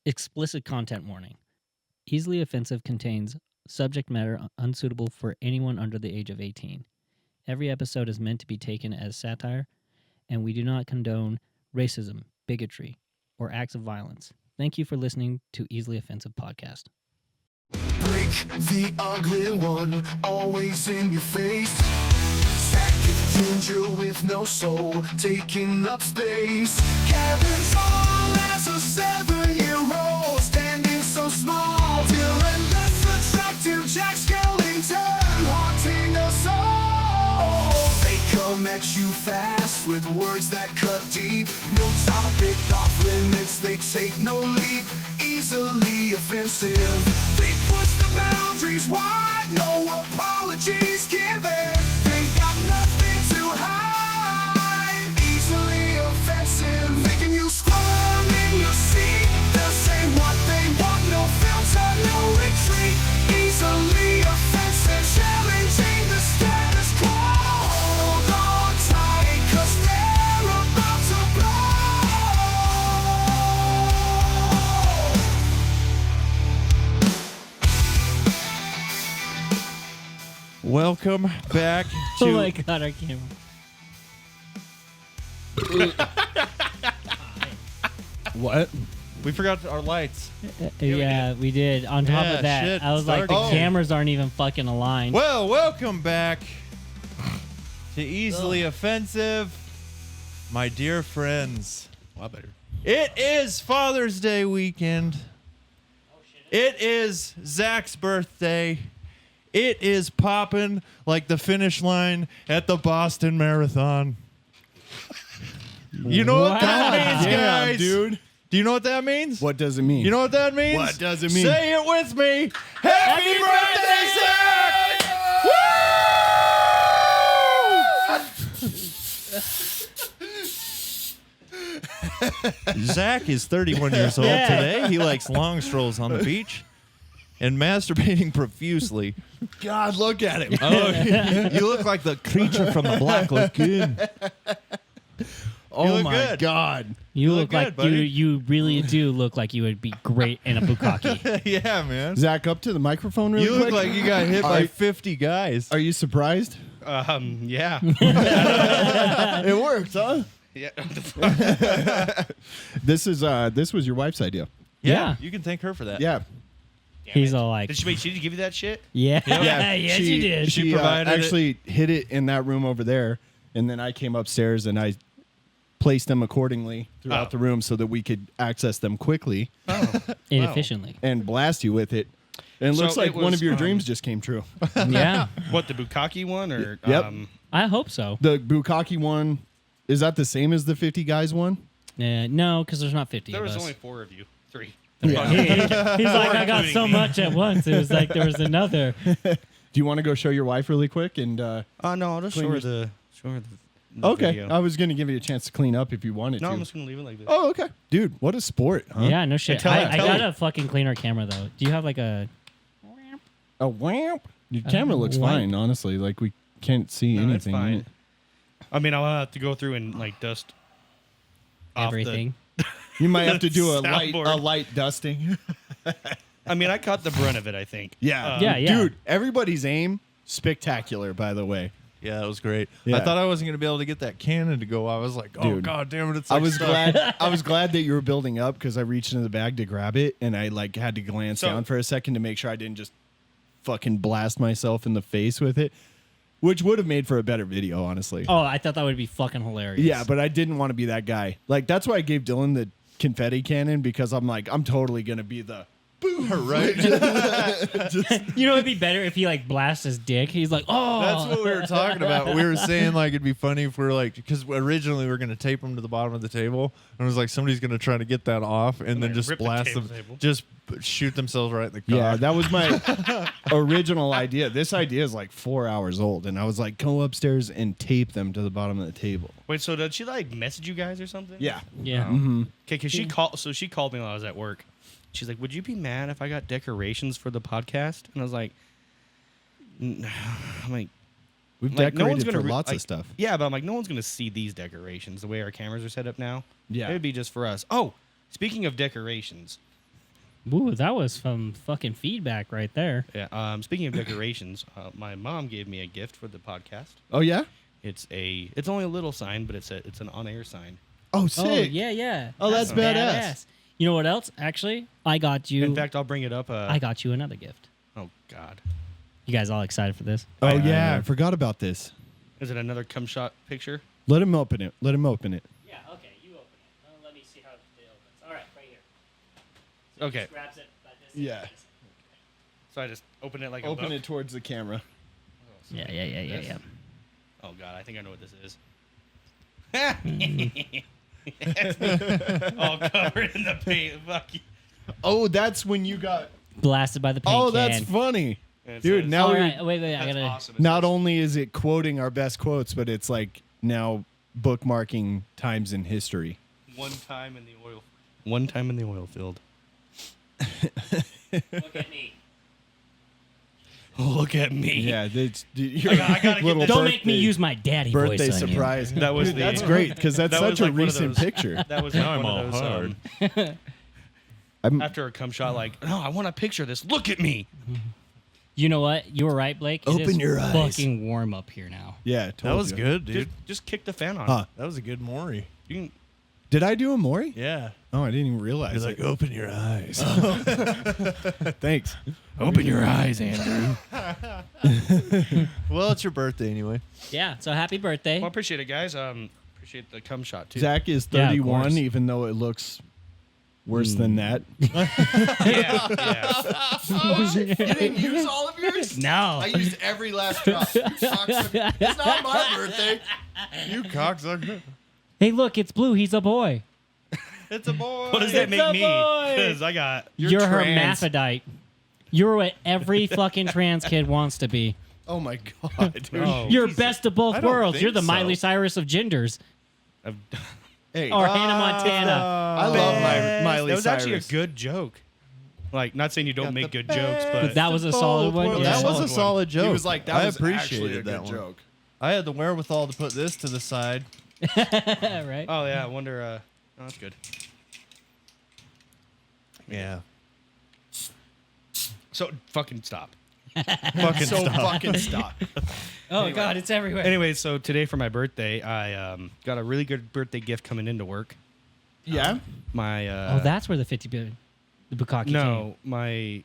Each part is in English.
Explicit content warning. Easily offensive contains subject matter unsuitable for anyone under the age of 18. Every episode is meant to be taken as satire, and we do not condone racism, bigotry, or acts of violence. Thank you for listening to Easily Offensive Podcast. Break the ugly one, always in your face. Second ginger with no soul, taking up space. Kevin's all as a 7-year-old, standing so small. Dylan, that's attractive Jack Skellington, haunting us all. They come at you fast with words that cut deep. No topic off limits, they take no leap. Easily offensive, they push the boundaries wide. No apologies given, they got nothing to hide. Easily offensive, making you squirm in your seat. They'll say what they want, no filter, no retreat. Easily offensive, challenging the status quo. Hold on tight, 'cause they're about to blow. Welcome back to. Oh my god, our camera. What? We forgot our lights. Yeah, we did. On top Yeah, of that, shit, I was like, the starting. cameras aren't even fucking aligned. Well, welcome back to Easily Offensive, my dear friends. A lot better. It is Father's Day weekend. It is Zach's birthday. It is popping like the finish line at the Boston Marathon. You know what that means, Damn, guys? dude. Do you know what that means? What does it mean? You know what that means? What does it mean? Say it with me. Happy birthday, Zach! Zach is 31 years old today. He likes long strolls on the beach and masturbating profusely. God, look at him. Oh, you look like the creature from the Black Lagoon. Oh look my good. God. You look look good, like buddy. you really do look like you would be great in a bukkake. Yeah, man. Zach, up to the microphone really You quick. look like you got hit by 50 guys. Are you surprised? Yeah. It worked, huh? Yeah. This was your wife's idea. Yeah. You can thank her for that. Yeah. He's all like, Did she give you that shit? yeah, Yeah. yes, you did. She She provided it. actually hid it in that room over there, and then I came upstairs and I placed them accordingly throughout the room so that we could access them quickly Inefficiently. and blast you with it. And it So looks like it one was, of your dreams just came true. Yeah, What, the bukkake one or Yep. I hope so. The bukkake one, is that the same as the 50 guys one? No, because there's not 50 there of was us. only 4 of you. 3. He's like, I got so including me. much at once. It was like there was another. Do you want to go show your wife really quick? And No, I'll just Clean show her your- the okay, video. I was gonna give you a chance to clean up if you wanted No, to. I'm just gonna leave it like this. Oh, okay, dude, what a sport, huh? Yeah, no shit. tell I her. gotta fucking clean our camera though. Do you have like a? A whamp. Your camera looks wipe. fine, honestly. Like we can't see No, it's anything. in fine. it. I mean, I'll have to go through and like dust off Everything. You might have to do a Soundboard. light dusting. I mean, I caught the brunt of it. I think. Yeah, Yeah, yeah. dude. Everybody's aim spectacular, by the way. Yeah, that was great. Yeah. I thought I wasn't going to be able to get that cannon to go. I was like, oh, Dude. God damn it. It's I like was stuck. glad. I was glad that you were building up because I reached into the bag to grab it and I like had to glance So- down for a second to make sure I didn't just fucking blast myself in the face with it, which would have made for a better video, honestly. Oh, I thought that would be fucking hilarious. Yeah, but I didn't want to be that guy. Like that's why I gave Dylan the confetti cannon because I'm like I'm totally gonna be the boom, right? You know, it'd be better if he like blasts his dick. He's like, oh, That's what we were talking about. We were saying like it'd be funny if we're like, because originally we were going to tape them to the bottom of the table, and it was like somebody's going to try to get that off and then Like, just rip the blast them, table. just shoot themselves right in the cock. Yeah, that was my original idea. This idea is like 4 hours old, and I was like, go upstairs and tape them to the bottom of the table. Wait, so did she like message you guys or something? Yeah. yeah. Okay, because she called. So she called me while I was at work. She's like, "Would you be mad if I got decorations for the podcast?" And I was like, I'm like, We've Like, no one's decorated for gonna lots like, of stuff. yeah, but I'm like, no one's gonna see these decorations the way our cameras are set up now. Yeah. It would be just for us. Oh, speaking of decorations, Ooh, that was some fucking feedback right there. Yeah. Speaking of decorations, my mom gave me a gift for the podcast. Oh yeah. It's only a little sign, but it's an on-air sign. Oh sick. Oh yeah. Oh, that's badass. You know what else? Actually, I got you. In fact, I'll bring it up. I got you another gift. Oh God. You guys all excited for this? Oh I yeah, know. I forgot about this. Is it another cum shot picture? Let him open it. Let him open it. Yeah. Okay. You open it. Let me see how it opens. All right, right here. Okay. Grabs it like this. Yeah. So I just open it like Open a book? it towards the camera. Yeah. Oh God, I think I know what this is. All covered in the paint. Fuck you. Oh, that's when you got. Blasted by the paint Oh, can. that's funny, And it dude. says- Now All we're right. Wait. I That's gotta. awesome. It not says- only is it quoting our best quotes, but it's like now bookmarking times in history. One time in the oil field. Look at me. Look at me. Yeah, that's I gotta get little this- Don't make me use my daddy birthday voice on you. surprise. That was Dude, the- that's great because that's that was such a like one of recent those- picture. That was Now like I'm one all of those. hard. After a cum shot, like, no, I want to picture this. Look at me. You know what? You were right, Blake. It Open is your eyes. fucking warm up here now. Yeah, That was you. good, dude. Just kick the fan on. Huh. That was a good Maury. You can, Did I do a Maury? Yeah. Oh, I didn't even realize. He's it. like, open your eyes. Thanks. open your eyes, Andrew. Well, it's your birthday anyway. Yeah. So happy birthday. Well, I appreciate it, guys. Appreciate the cum shot too. Zach is Yeah, of 31, course. even though it looks worse than that. Yeah. You didn't use all of yours? No. used every last drop. It's not my birthday. You cocksucker. Hey, look, it's Blue. He's a boy. It's a boy. What does that It's make a me? boy. Because I got. You're trans. hermaphrodite. You're what every fucking trans kid wants to be. Oh my god, dude. Oh, You're best of both I don't worlds. think You're the so. Miley Cyrus of genders. I've- Hey, Or Hannah Montana. I love Miley That was Cyrus. actually a good joke. Like, not saying you don't Got make the good jokes, but That was a solid one. Well, Yeah. that was Solid a solid joke. He was like, that I was appreciated actually a that good one. joke. I had the wherewithal to put this to the side. right? oh yeah, I wonder. Oh, that's good. Yeah. So fucking stop. Fucking So stop. fucking stop. Oh God, it's everywhere. Anyway, so today for my birthday, I got a really good birthday gift coming into work. Yeah? My Oh, that's where the 50 billion, the bukkake no, my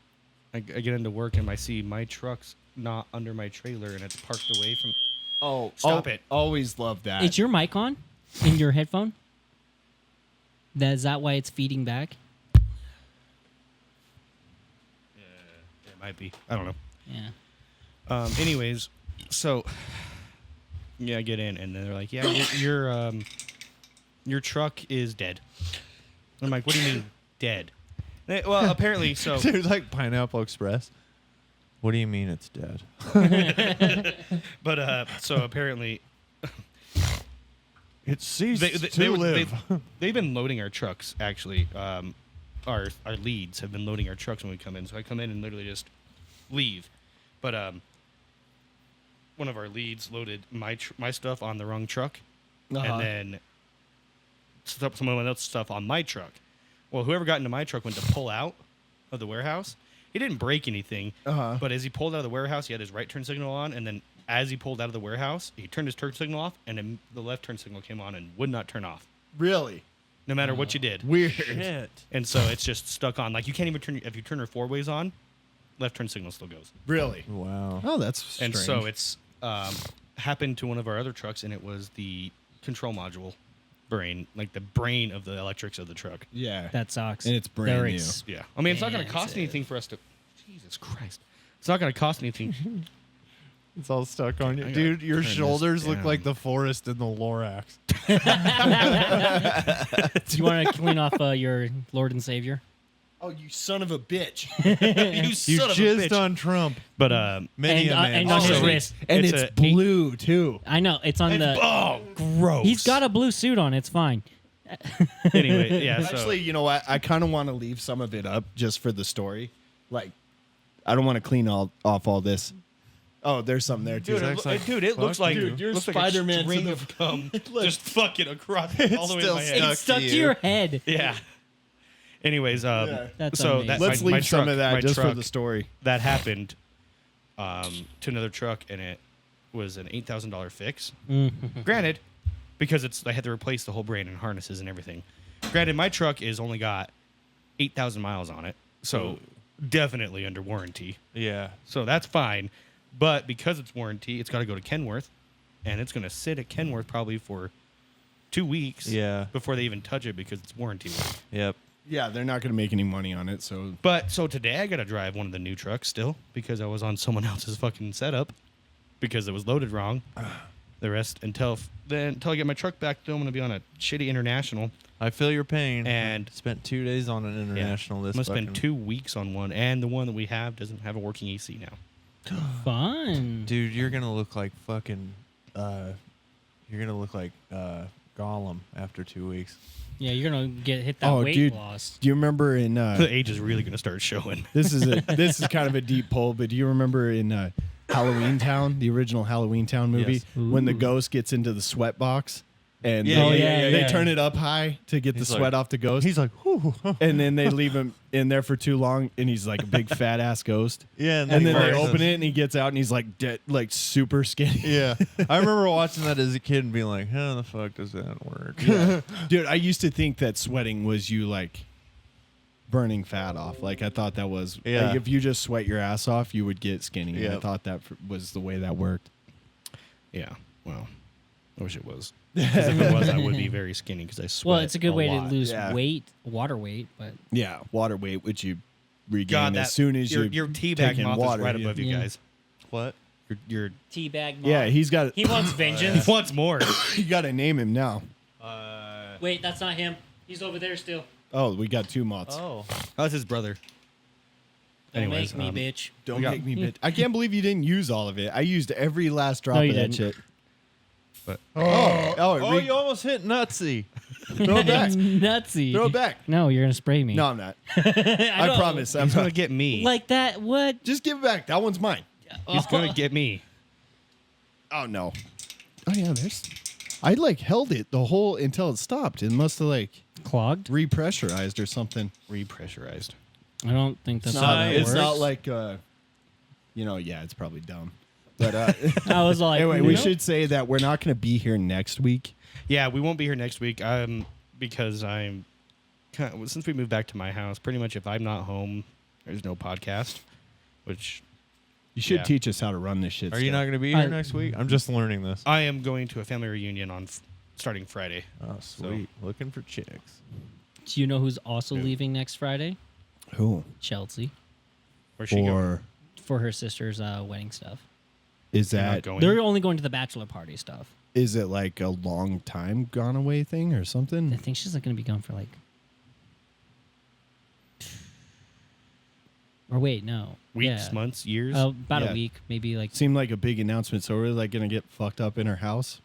I get into work and I see my truck's not under my trailer and it's parked away from. Oh, Stop it. Always love that. came. Is your mic on in your headphone? Is that why it's feeding back? It might be. I don't know. Yeah. Anyways, so yeah, I get in and they're like, yeah, your truck is dead. I'm like, what do you mean dead? Well, apparently, so Dude, like Pineapple Express. What do you mean it's dead? but so apparently It ceased they they've been loading our trucks actually. Our leads have been loading our trucks when we come in. So I come in and literally just leave. But one of our leads loaded my stuff on the wrong truck, and then someone else's stuff on my truck. Well, whoever got into my truck went to pull out of the warehouse. He didn't break anything, but as he pulled out of the warehouse, he had his right turn signal on, and then as he pulled out of the warehouse, he turned his turn signal off, and then the left turn signal came on and would not turn off, Really? no matter what you did. Weird. Shit. And so it's just stuck on. Like you can't even turn if you turn your four ways on, left turn signal still goes. Really? Wow. Oh, that's strange. And so it's happened to one of our other trucks, and it was the control module brain, like the brain of the electrics of the truck. yeah. That sucks. And it's brand They're new. Yeah, I mean it's not going to cost Expensive. anything for us to. Jesus Christ, it's not going to cost anything. It's all stuck on you. I gotta Dude, your turn this shoulders look down. like the forest in the Lorax. Do you want to clean off your Lord and Savior? Oh, you son of a bitch. You You son of a jizzed bitch. on Trump. But Many And, a man. and on his Also, wrist. And It's it's, a eight- blue, too. I know it's on the. oh, gross. He's got a blue suit on. It's fine. anyway. Yeah, so Actually, you know what? I kind of want to leave some of it up just for the story. Like, I don't want to clean off all this. Oh, there's something there, too. Dude, Zach's like, it looks fuck like you. Dude, you're looks Spider-Man like to a string the- of cum just fucking across all the way in still my head. stuck. It's stuck to to you. your head. Yeah. Anyways, That's so amazing. that Let's my leave some truck- of that my just for truck, the story. that happened to another truck, and it was an $8,000 fix. Granted, because I had to replace the whole brain and harnesses and everything. Granted, my truck is only got 8,000 miles on it, so definitely under warranty. Yeah. So that's fine. But because it's warranty, it's got to go to Kenworth, and it's going to sit at Kenworth probably for 2 weeks. Yeah. Before they even touch it because it's warranty. Yep. Yeah, they're not going to make any money on it. So But so today I got to drive one of the new trucks still because I was on someone else's fucking setup because it was loaded wrong. The rest until I get my truck back, I'm going to be on a shitty international. I feel your pain. And- spent 2 days on an international I'm this going to spend fucking- 2 weeks on one, and the one that we have doesn't have a working AC now. Fun. Dude, you're gonna look like fucking Gollum after 2 weeks. Yeah, you're gonna hit that Oh, weight dude. loss. do you remember in The age is really going to start showing. this is kind of a deep pull, but do you remember in Halloween Town, the original Halloween Town movie, Yes. when the Ooh. ghost gets into the sweat box and Yeah, they yeah. turn it up high to get He's the like- sweat off the ghost, He's like, whew. and then they leave him in there for too long, and he's like a big fat ass ghost. Yeah, And then they burns open us. it, and he gets out, and he's like dead, like super skinny. Yeah. I remember watching that as a kid and being like, how the fuck does that work? Dude, I used to think that sweating was you like burning fat off. Like I thought that was Yeah. like if you just sweat your ass off, you would get skinny. And I Yep. thought that was the way that worked. Yeah. Well, I wish it was. Because if it was, I would be very skinny because I sweat. Well, it's a good way lot. to lose yeah. weight, water weight, but Yeah, water weight, which you regain God, as soon as your you teabag taking moth water. is right above you Yeah. guys. What? Your teabag. Yeah, he's got. He wants vengeance. once more. You got to name him now. Wait, that's not him. He's over there still. Oh, we got two moths. Oh. That's his brother. Don't Anyways, make me, bitch. Don't make me bitch. I can't believe you didn't use all of it. I used every last drop No, of you that didn't. shit. But Oh, you almost hit Nutsy. throw it back. Nutsy. Throw it back. No, you're gonna spray me. No, I'm not. I I know. promise. I'm he's gonna not. get me. Like that? What? Just give it back. That one's mine. He's gonna get me. Oh no. Oh yeah, there's. I like held it the whole until it stopped. It must have like Clogged? repressurized or something. Repressurized. I don't think that's It's how not, that it's works. not like yeah, it's probably dumb. But I was like, anyway, you we know? should say that we're not going to be here next week. Yeah, we won't be here next week. Because I'm since we moved back to my house. Pretty much, if I'm not home, there's no podcast. Which You should Yeah. teach us how to run this shit. Are you still. not going to be here I- next week? I'm just learning this. I am going to a family reunion on starting Friday. Oh, sweet. Looking for chicks. Do you know who's also Who? leaving next Friday? Who? Chelsea Where's she going? Or for her sister's wedding stuff. is You're not that going? They're only going to the bachelor party stuff. is it like a long time gone away thing or I something? think she's like going to be gone for like. Or wait, no. Weeks, Yeah. months, years. About Yeah. a week, maybe like. Seemed like a big announcement. So we're like going to get fucked up in her house.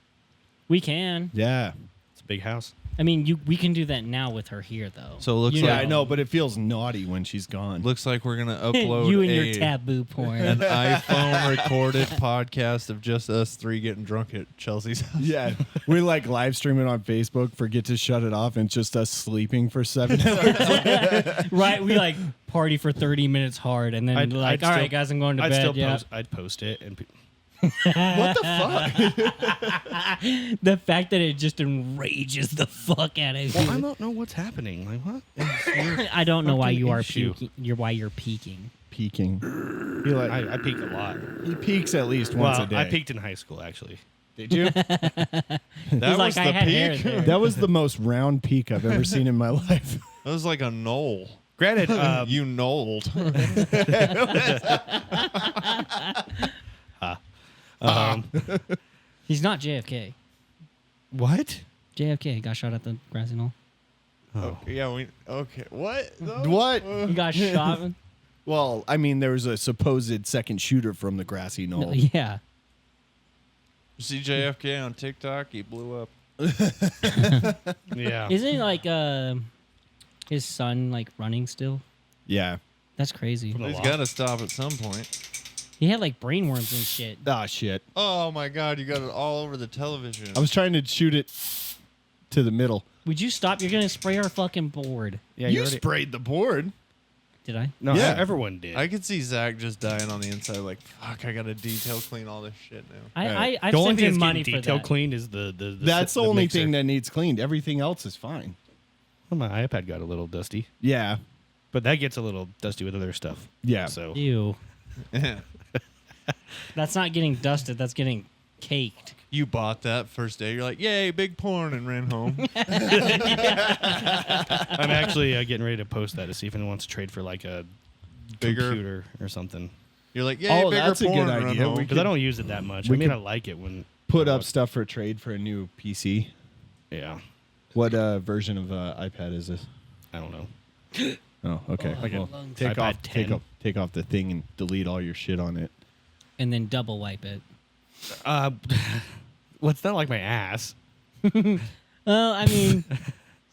We can. Yeah. It's a big house. I mean, we can do that now with her here, though. So it looks You Yeah, like I know, but it feels naughty when she's gone. looks like we're gonna upload you and your taboo porn. an iPhone recorded podcast of just us three getting drunk at Chelsea's house. Yeah, we like live stream it on Facebook. Forget to shut it off, and it's just us sleeping for 7 hours. Right, we like party for 30 minutes hard, and then I'd like, all still- right, guys, I'm going to I'd bed. still Yeah, post. I'd post it, and What the fuck? the fact that it just enrages the fuck out of well, I you. don't know what's happening. Like what? I don't know why fucking you are issue. peaking. Why you're peaking. Peaking. He like I peak a lot. he peaks at least once Well, a day. I peaked in high school actually. Did you? That He's was like, I the had hair peak. there. That was the most round peak I've ever seen in my life. That was like a knoll. Granted, You knolled. He's not JFK. what? JFK got shot at the grassy knoll. Oh, Yeah, we okay. What? No. What? He got shot. Well, I mean, there was a supposed second shooter from the grassy knoll. Yeah. You see JFK on TikTok? He blew up. yeah. Isn't it like his son like running still? Yeah. That's crazy. From the He's law. got to stop at some point. He had like brain worms and shit. Ah, shit. Oh my God! You got it all over the television. I was trying to shoot it to the middle. Would you stop? You're gonna spray our fucking board. Yeah, You already- sprayed the board. Did I? No, Yeah. everyone did. I could see Zach just dying on the inside, like, fuck, I gotta detail clean all this shit now. I've the only sent thing in that's money getting for detail that. cleaned is the That's the only mixer. thing that needs cleaned. Everything else is fine. Well, my iPad got a little dusty, Yeah. but that gets a little dusty with other stuff. Yeah. So Ew. That's not getting dusted. That's getting caked. You bought that first day. You're like, yay, big porn, and ran home. I'm actually getting ready to post that to see if anyone wants to trade for like a Bigger. computer or something. You're like, yay, Oh, bigger that's a porn, good and run idea. home. We Because I don't use it that much. I we mean, could I like it when Put up stuff for trade for a new PC. Yeah, What version of iPad is this? I don't know. Oh, okay. Like a Well, lungs. take iPad off, 10. take off the thing and delete all your shit on it. And then double wipe it. Well, it's not like my ass. Well, I mean,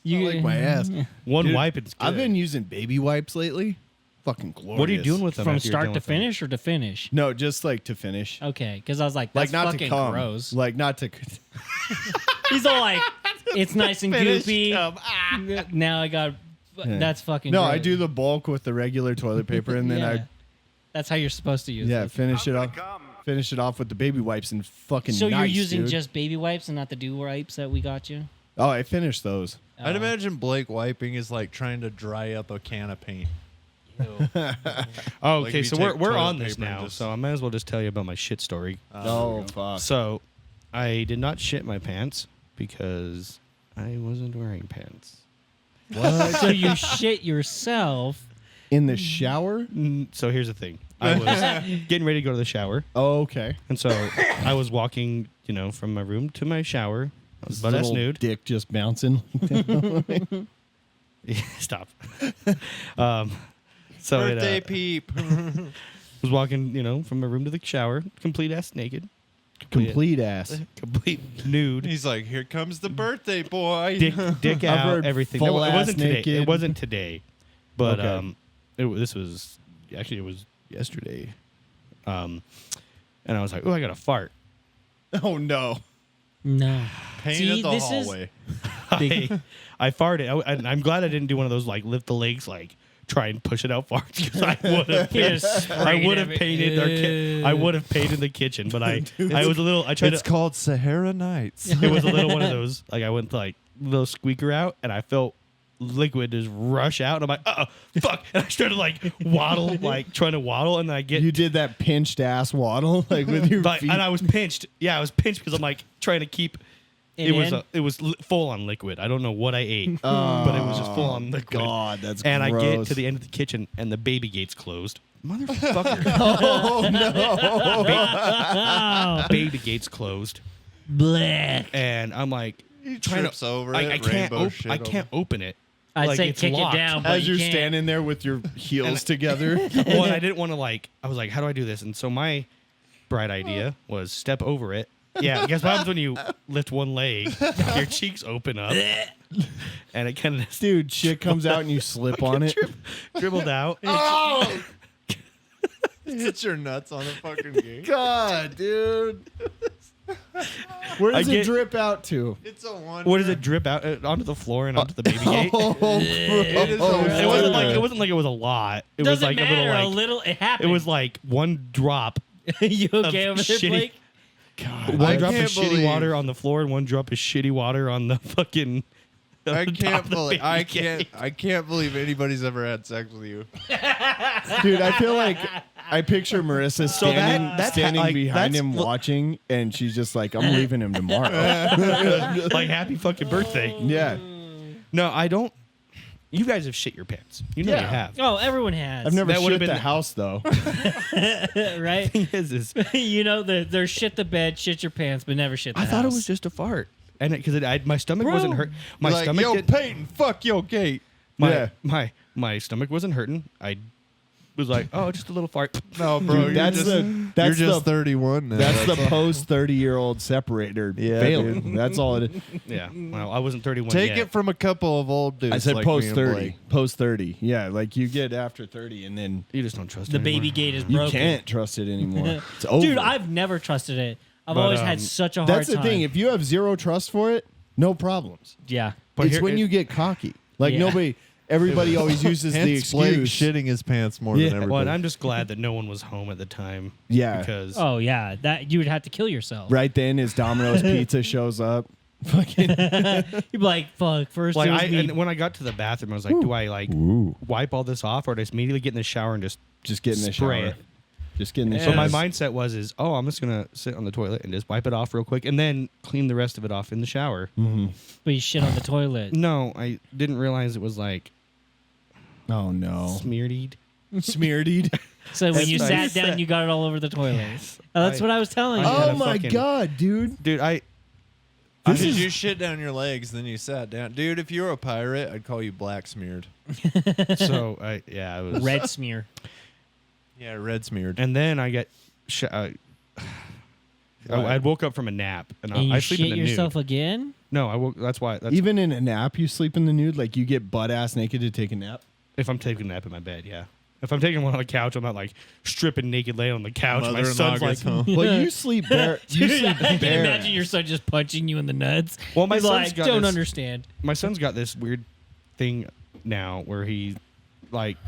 you like my ass. One Dude, wipe, it's good. I've been using baby wipes lately. Fucking glorious. What are you doing with them from after you're start done to with them? finish or to finish. No, just like to finish. Okay, because I was like, that's Like not fucking to come. gross. Like not to. He's all like, it's nice and Finish, goopy. come. Now I got. That's fucking. No, gross. I do the bulk with the regular toilet paper, and then Yeah. That's how you're supposed to use it. finish it off. Finish it off with the baby wipes and fucking. So you're nice, using dude. just baby wipes and not the dew wipes that we got you? Oh, I finished those. I'd Oh. imagine Blake wiping is like trying to dry up a can of paint. Oh, Like okay, if so you we're take we're toilet on this paper and now, just- so I might as well just tell you about my shit story. Oh fuck. So, I did not shit my pants because I wasn't wearing pants. So you shit yourself. In the shower? So here's the thing: I was getting ready to go to the shower, Oh, okay. and so I was walking, from my room to my shower. I was butt ass Little nude. dick just bouncing. Stop. So Birthday it, peep. was walking, from my room to the shower, complete ass naked, Complete ass. complete nude. He's like, here comes the birthday boy. dick I've out, heard everything. full It wasn't ass today. naked. It wasn't today, but Okay. this was actually it was yesterday. And I was like, oh, I got to fart. Oh no. No. Paint See, at the this is- hallway. I farted. I'm glad I didn't do one of those like lift the legs, like try and push it out farts because I would have. I would have painted our I would have painted the kitchen, but I was a little. I tried It's to. called Sahara Nights. It was a little one of those. Like I went like little squeaker out, and I felt liquid just rush out. And I'm like, fuck! And I started like waddle, like trying to waddle, and then I get You did that pinched ass waddle like with your like, feet. and I was pinched. Yeah, I was pinched because I'm like trying to keep. It was in? full on liquid. I don't know what I ate, but it was just full on liquid. God, that's And I get gross. to the end of the kitchen, and the baby gate's closed. Motherfucker, Oh no. baby gate's closed, Black. and I'm like He trying trips to. over I it, can't. rainbow shit I can't open it. I'd Like, say it's kick locked. it down, but As you you're can't. standing there with your heels together. Well, and I didn't want to like. I was like, how do I do this? And so my bright idea was step over it. Yeah, guess what happens when you lift one leg? Your cheeks open up, and it kind of Dude, shit comes out and you slip on it. dribbled out. Oh! Hit your nuts on the fucking gate. God, dude. Where does I it get- drip out to? It's a one. What does it drip out onto the floor and onto the baby gate? It is a It wasn't wonder. like it was a lot. It was Doesn't like matter. a little like It it happened. was like one drop. you of okay over there, shitty- Blake? One I drop of can't shitty believe- water on the floor and one drop of shitty water on the fucking. I on top can't of the believe. baby I gate. can't believe anybody's ever had sex with you. Dude, I feel like I picture Marissa standing, that's standing like- behind that's him what- watching, and she's just like, I'm leaving him tomorrow. Like happy fucking birthday. Yeah. No, I don't. You guys have shit your pants. You know Yeah. you have. Oh, everyone has. I've never That would've shit been the the- house, though. right? Thing is, you know, there's shit the bed, shit your pants, but never shit the I thought it house. was just a fart, and because my stomach Bro. wasn't hurt. My Like, stomach yo, did, Peyton, fuck your gate. my, Yeah. my stomach wasn't hurting. I was like, oh, just a little fart. No, bro, Dude, that's you're that's just the 31 now. that's the post 30-year-old separator Yeah, failing. dude. That's all it is. Yeah, well, I wasn't 31 Take yet. it from a couple of old dudes. I said like post me and 30. Blake. Post 30. Yeah, like you get after 30, and then You just don't trust the it baby anymore. gate is you broken. can't trust it anymore. It's over. Dude, I've never trusted it. I've But, always had such a hard That's the time. thing. If you have zero trust for it, no problems. yeah. But it's here- when it- you get cocky. Like Yeah. everybody always uses the Hence Blake excuse. shitting his pants more Yeah. than everybody. Well, and I'm just glad that no one was home at the time. Yeah. Because Oh yeah, that you would have to kill yourself. Right then, his Domino's pizza shows up. Fucking You'd be like, "Fuck!" First, like it was me. and when I got to the bathroom, I was like, do I like wipe all this off, or do I just immediately get in the shower and just get in the spray shower. it? Just get in the Yeah. So shower. my mindset was, I'm just gonna sit on the toilet and just wipe it off real quick, and then clean the rest of it off in the shower. But you shit on the toilet. No, I didn't realize it was like Oh no. smeared. Smeared. So when you That's sat nice. down, you got it all over the toilet. That's what I was telling you. I had Oh a my fucking- god, dude. Dude, Did you shit down your legs, then you sat down? Dude, if you were a pirate, I'd call you black smeared. I was Red smear. Yeah, red smeared. and then I get, I woke up from a nap, and And you I sleep in shit the yourself nude. again? No, I woke. That's why. That's Even in a nap, you sleep in the nude. Like you get butt ass naked to take a nap. if I'm taking a nap in my bed. Yeah. If I'm taking one on the couch, I'm not like stripping naked, laying on the couch. My Mother-in-law son's like, gets home. Well, you sleep bare. You Dude, sleep I can bare. imagine your son just punching you in the nuts. Well, my He's son's like, got don't this- understand. my son's got this weird thing now where he, like,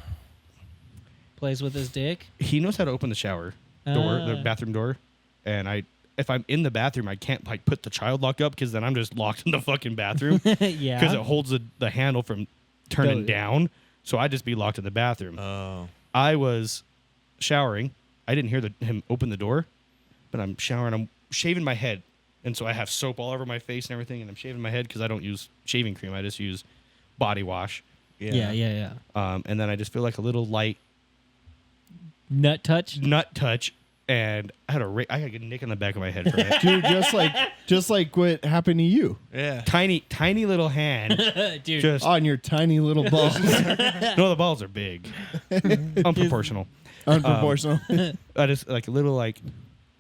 Plays with his dick. he knows how to open the shower door, the Ah. bathroom door, and if I'm in the bathroom, I can't like put the child lock up because then I'm just locked in the fucking bathroom Yeah. because it holds the handle from turning Oh. down. So I just be locked in the bathroom. Oh. I was showering. I didn't hear him open the door, but I'm showering. I'm shaving my head, and so I have soap all over my face and everything, and I'm shaving my head because I don't use shaving cream. I just use body wash. yeah. And then I just feel like a little light Nut touch. nut touch, and I had I got a nick on the back of my head for it. Dude, just like what happened to you Yeah. tiny little hand. Dude. Just on your tiny little balls. no, the balls are big, unproportional. Unproportional. I just like a little like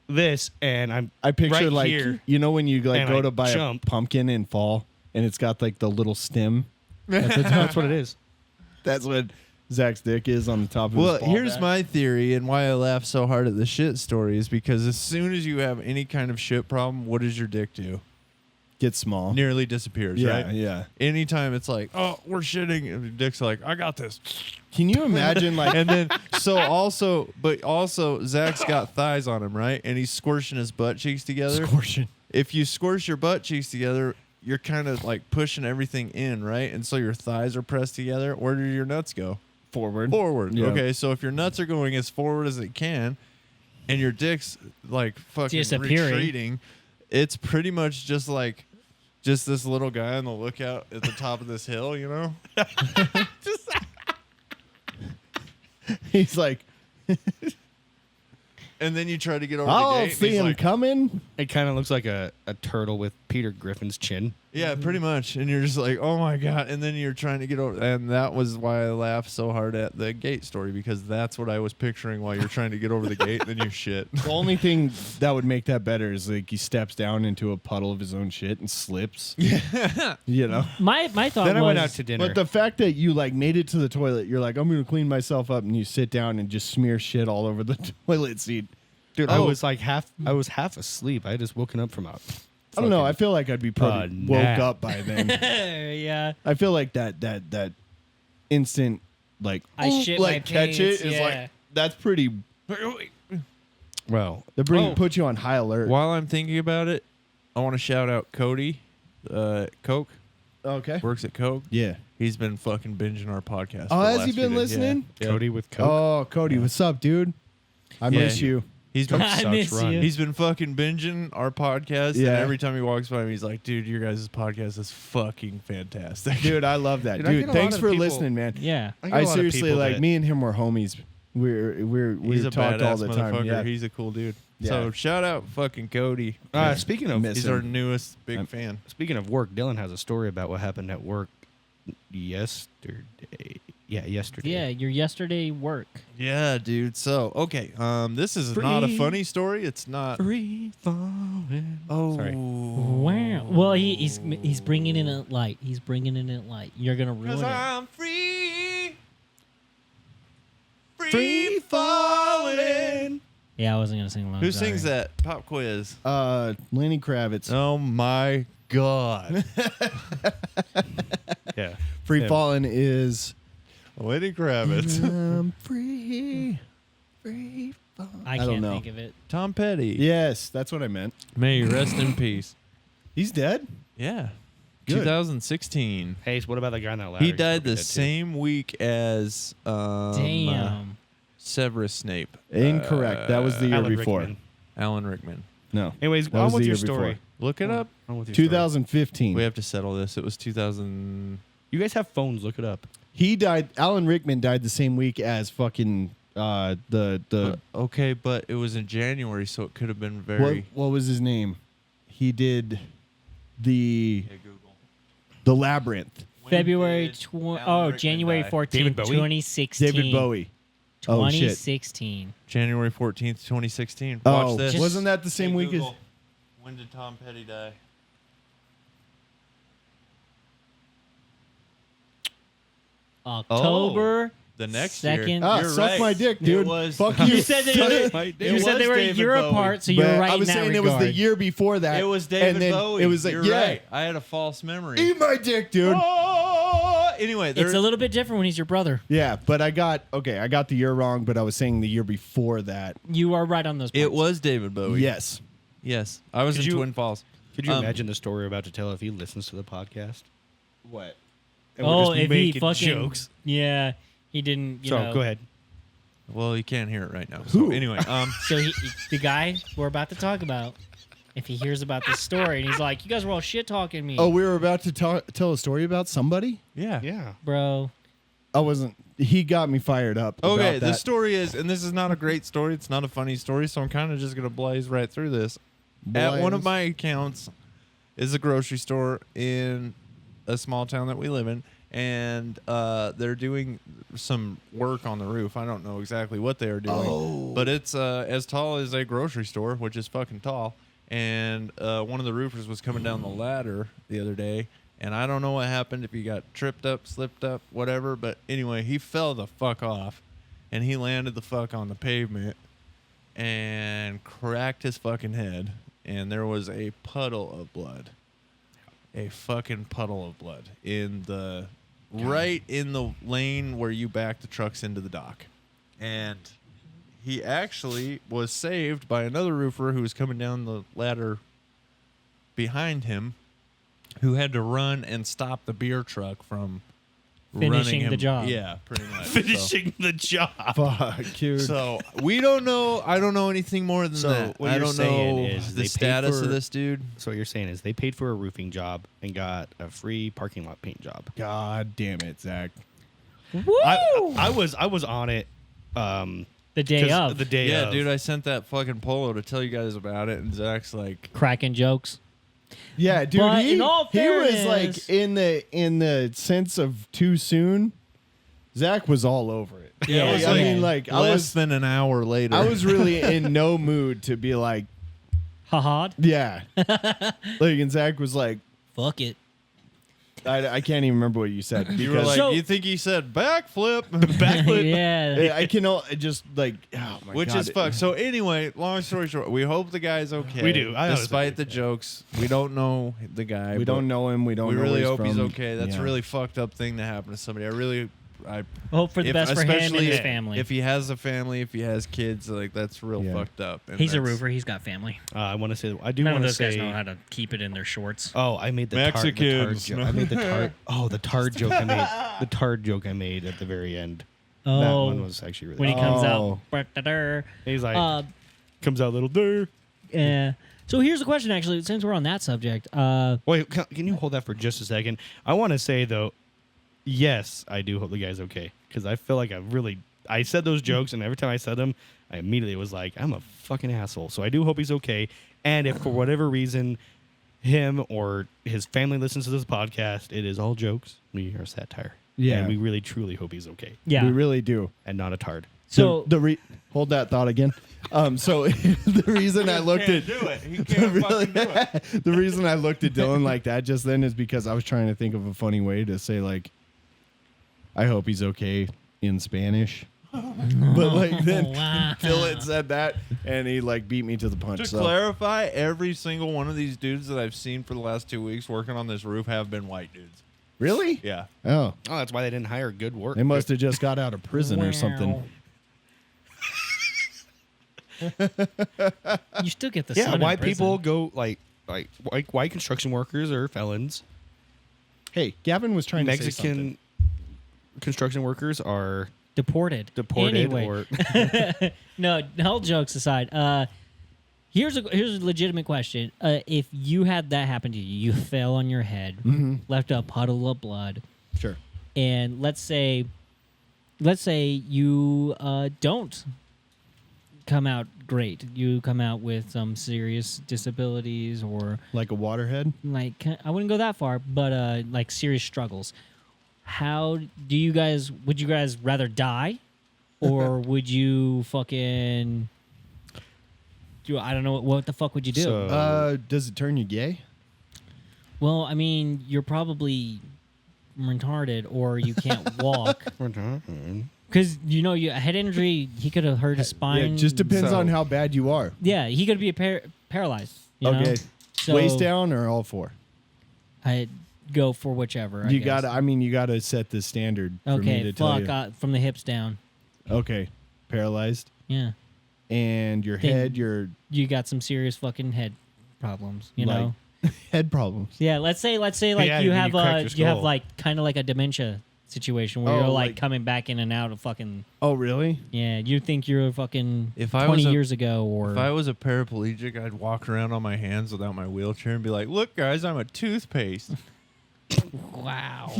this, and I picture right like here, you know when you like and go I to buy jump. a pumpkin in fall and it's got like the little stem. That's what it is. That's what Zach's dick is on the top of Well, his ball here's back. my theory and why I laugh so hard at the shit story is because as soon as you have any kind of shit problem, what does your dick do? Get small. Nearly disappears, Yeah, right? yeah. Anytime Anytime it's like, oh, we're shitting, and your dick's like, I got this. Can you imagine like And then, but also, Zach's got thighs on him, right? And he's squishing his butt cheeks together. scorching? If you squish your butt cheeks together, you're kind of like pushing everything in, right? And so your thighs are pressed together. Where do your nuts go? Forward. Forward. Yeah. Okay, so if your nuts are going as forward as it can, and your dick's like fucking Disappearing. retreating, it's pretty much just like just this little guy on the lookout at the top of this hill, you know? He's like, And then you try to get over the I'll gate. and see he's him like, coming. It kind of looks like a turtle with Peter Griffin's chin. yeah, pretty much. And you're just like, oh my God. And then you're trying to get over. And that was why I laughed so hard at the gate story, because that's what I was picturing while you're trying to get over the gate. Then you shit. The only thing that would make that better is like he steps down into a puddle of his own shit and slips. Yeah. You know? My thought Then I was, went out to dinner. But the fact that you like made it to the toilet, you're like, I'm gonna clean myself up, and you sit down and just smear shit all over the toilet seat. Dude, Oh. I was half asleep. I had just woken up from a. I don't know. I feel like I'd be probably woke nap. up by then. yeah. I feel like that instant like I shit my like catch pants, it is yeah. like that's pretty. Well, They put you on high alert. While I'm thinking about it, I want to shout out Cody, Coke, Okay. works at Coke. Yeah. He's been fucking binging our podcast. Oh, for the has last he few been days. listening? Yeah. Cody with Coke. Oh, Cody, what's up, dude? I Yeah. miss you. He's been I sucks, miss run. you. He's been fucking binging our podcast, Yeah. and every time he walks by me, he's like, "Dude, your guys' podcast is fucking fantastic." Dude, I love that. Dude, I Dude, get a lot thanks of for people- listening, man. Yeah. I get a I lot of seriously people like that- me and him were homies. We he's a talked all badass the motherfucker. time. Yeah. He's a cool dude. Yeah. So shout out fucking Cody. Speaking of Miss He's him. our newest big I'm- fan. speaking of work, Dylan has a story about what happened at work yesterday. Yeah, yesterday. Yeah, your yesterday work. Yeah, dude. So okay, this is not a Free. funny story. It's not. Free falling. Oh, Sorry. Wow. Well, he's bringing in a light. He's bringing in a light. You're gonna ruin it. I'm free, free falling. Yeah, I wasn't gonna sing along. Who sorry. sings that? Pop quiz. Lenny Kravitz. Oh my God. Yeah. Free Falling is Lenny Kravitz. I'm free. Free falling. I don't can't know. think of it. Tom Petty. Yes, that's what I meant. May you rest in peace. He's dead? Yeah. Good. 2016. Hey, so what about that guy on that ladder? He He's died probably the dead, too. same week as Damn. Severus Snape. Incorrect. That was the year Alan before. Rickman. Alan Rickman. No. Anyways, That on was with the your year story. before. Look it up. On with your story. 2015. We have to settle this. It was 2000. You guys have phones. Look it up. He died. Alan Rickman died the same week as fucking the Okay, but it was in January, so it could have been very. what was his name? He did the Hey, Google. the Labyrinth. February did tw- Alan oh Rickman January die? 14th, David Bowie? 2016. David Bowie. Oh shit. 2016. January 14th, 2016. Oh, Watch this. wasn't that the same Hey, week as? Google, when did Tom Petty die? October The next second. year. Ah, You're suck right. my dick, It dude. was- Fuck you. You said they It you said was they were a David year Bowie. apart, so you're But right I was in that saying regard. it was the year before that. It was David and then Bowie. It was You're yeah. right. I had a false memory. Eat my dick, dude. Oh! Anyway, It's a little bit different when he's your brother. Yeah, but I got the year wrong, but I was saying the year before that. You are right on those points. it was David Bowie. Yes. Yes. I was Could in you- Twin Falls. Could you Um, imagine the story we're about to tell if he listens to the podcast? What? And we're Oh, just if he making fucking jokes. Yeah, he didn't. You So know. go ahead. Well, you can't hear it right now. So Who? anyway, So the guy we're about to talk about, if he hears about this story and he's like, "You guys were all shit talking me," Oh, we were about to tell a story about somebody? yeah. Yeah. bro. I wasn't. He got me fired up. Okay, about the that. story is, and this is not a great story. It's not a funny story, so I'm kind of just gonna blaze right through this. At one of Blaze. my accounts is a grocery store in a small town that we live in, and they're doing some work on the roof. I don't know exactly what they are doing, but it's as tall as a grocery store, which is fucking tall. And one of the roofers was coming down the ladder the other day, and I don't know what happened, if he got tripped up, slipped up, whatever. But anyway, he fell the fuck off, and he landed the fuck on the pavement and cracked his fucking head. And there was a puddle of blood, a fucking puddle of blood in the right in the lane where you back the trucks into the dock. And he actually was saved by another roofer who was coming down the ladder behind him, who had to run and stop the beer truck from Finishing running the him. job. Yeah, pretty much. Finishing the job. Fuck, dude. So we don't know. I don't know anything more than So that. what I you're don't saying know is they the paid status for- of this dude. So what you're saying is they paid for a roofing job and got a free parking lot paint job. God damn it, Zach. Woo! I was on it. The day 'cause of the day Yeah, of. dude, I sent that fucking polo to tell you guys about it, and Zach's like, cracking jokes. Yeah, dude. But he in all he was fairness- like in the sense of too soon. Zach was all over it. Yeah, it was I like mean, like I less than an hour later. was really in no mood to be like, Haha. yeah. Like, and Zach was like, Fuck it. I can't even remember what you said. you were because- like, So- you think he said backflip? Backflip. Yeah. I can just like, oh my Which God. is fucked. So anyway, long story short, we hope the guy's okay. We do. I honestly Despite do. the jokes, we don't know the guy. We but don't know him. We don't. We know really where hope he's from. okay. That's Yeah. a really fucked up thing to happen to somebody. I Hope for the if- best for him and especially his family. If he has a family, if he has kids, like that's real Yeah. fucked up. And He's a that's- roofer. He's got family. I want to say I do None want of to those say. guys know how to keep it in their shorts. Oh, I made the Mexicans. Tard joke. I made the tard. Oh, the tard joke I made. The tard joke I made at the very end. That Oh, one was actually really. when he funny. comes Oh. out. He's like, Uh, comes out little there. yeah. So here's the question, actually, since we're on that subject. Wait, can you hold that for just a second? I want to say though, yes, I do hope the guy's okay because I feel like I said those jokes and every time I said them, I immediately was like, I'm a fucking asshole. So I do hope he's okay. And if for whatever reason him or his family listens to this podcast, it is all jokes. We are satire. Yeah. And we really truly hope he's okay yeah. We really do. and not a tard. So Hold that thought again. So the reason I looked at do it. He the reason I looked at Dylan like that just then is because I was trying to think of a funny way to say like, I hope he's okay in Spanish. But like then Wow. Dylan said that, and he like beat me to the punch. To So clarify, every single one of these dudes that I've seen for the last 2 weeks working on this roof have been white dudes. really? Yeah. Oh, Oh, that's why they didn't hire good work. they must have just got out of prison or something. You still get the Yeah, sun in why prison. people go like white construction workers are felons. Hey, Gavin was trying to say something. Mexican construction workers are deported? deported Anyway. or No, all jokes aside. Here's a legitimate question. If you had that happen to you, you fell on your head, left a puddle of blood, Sure. and let's say you don't come out great. You come out with some serious disabilities or Like a waterhead? like I wouldn't go that far, but like serious struggles. How do you guys? Would you guys rather die, or would you fucking? I don't know what the fuck would you do? So- Does it turn you gay? Well, I mean, you're probably retarded or you can't walk because you a head injury. He could have hurt his spine. Yeah, it just depends So- on how bad you are. Yeah, he could be paralyzed. You know? Okay. So Waist down or all four? I'd go for whichever. I You guess. gotta. I mean, you gotta set the standard for me Okay, to tell fuck. you. From the hips down. Okay, paralyzed, Yeah, and your Then- head, your you got some serious fucking head problems. You Like- know. head problems. Yeah, let's say like Yeah, you you have cracked your you have skull. like kind of like a dementia situation where Oh, you're like like- coming back in and out of fucking Oh, really? yeah. You think you're fucking If I 20 was a- years ago or If I was a paraplegic, I'd walk around on my hands without my wheelchair and be like, "Look, guys, I'm a toothpaste. wow.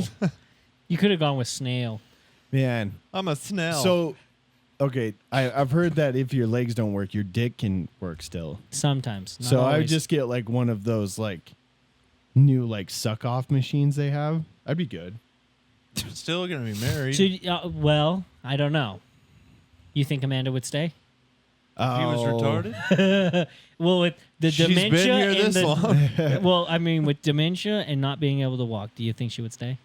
You could have gone with snail. Man. I'm a snail." So, okay, I've heard that if your legs don't work, your dick can work still. Sometimes. Not So I would always. just get like one of those like new like suck off machines they have. I'd be good. still gonna be married. So, well, I don't know. You think Amanda would stay? He was Oh. retarded. Well, with the She's been dementia here and this the, long. well, I mean, with dementia and not being able to walk, do you think she would stay?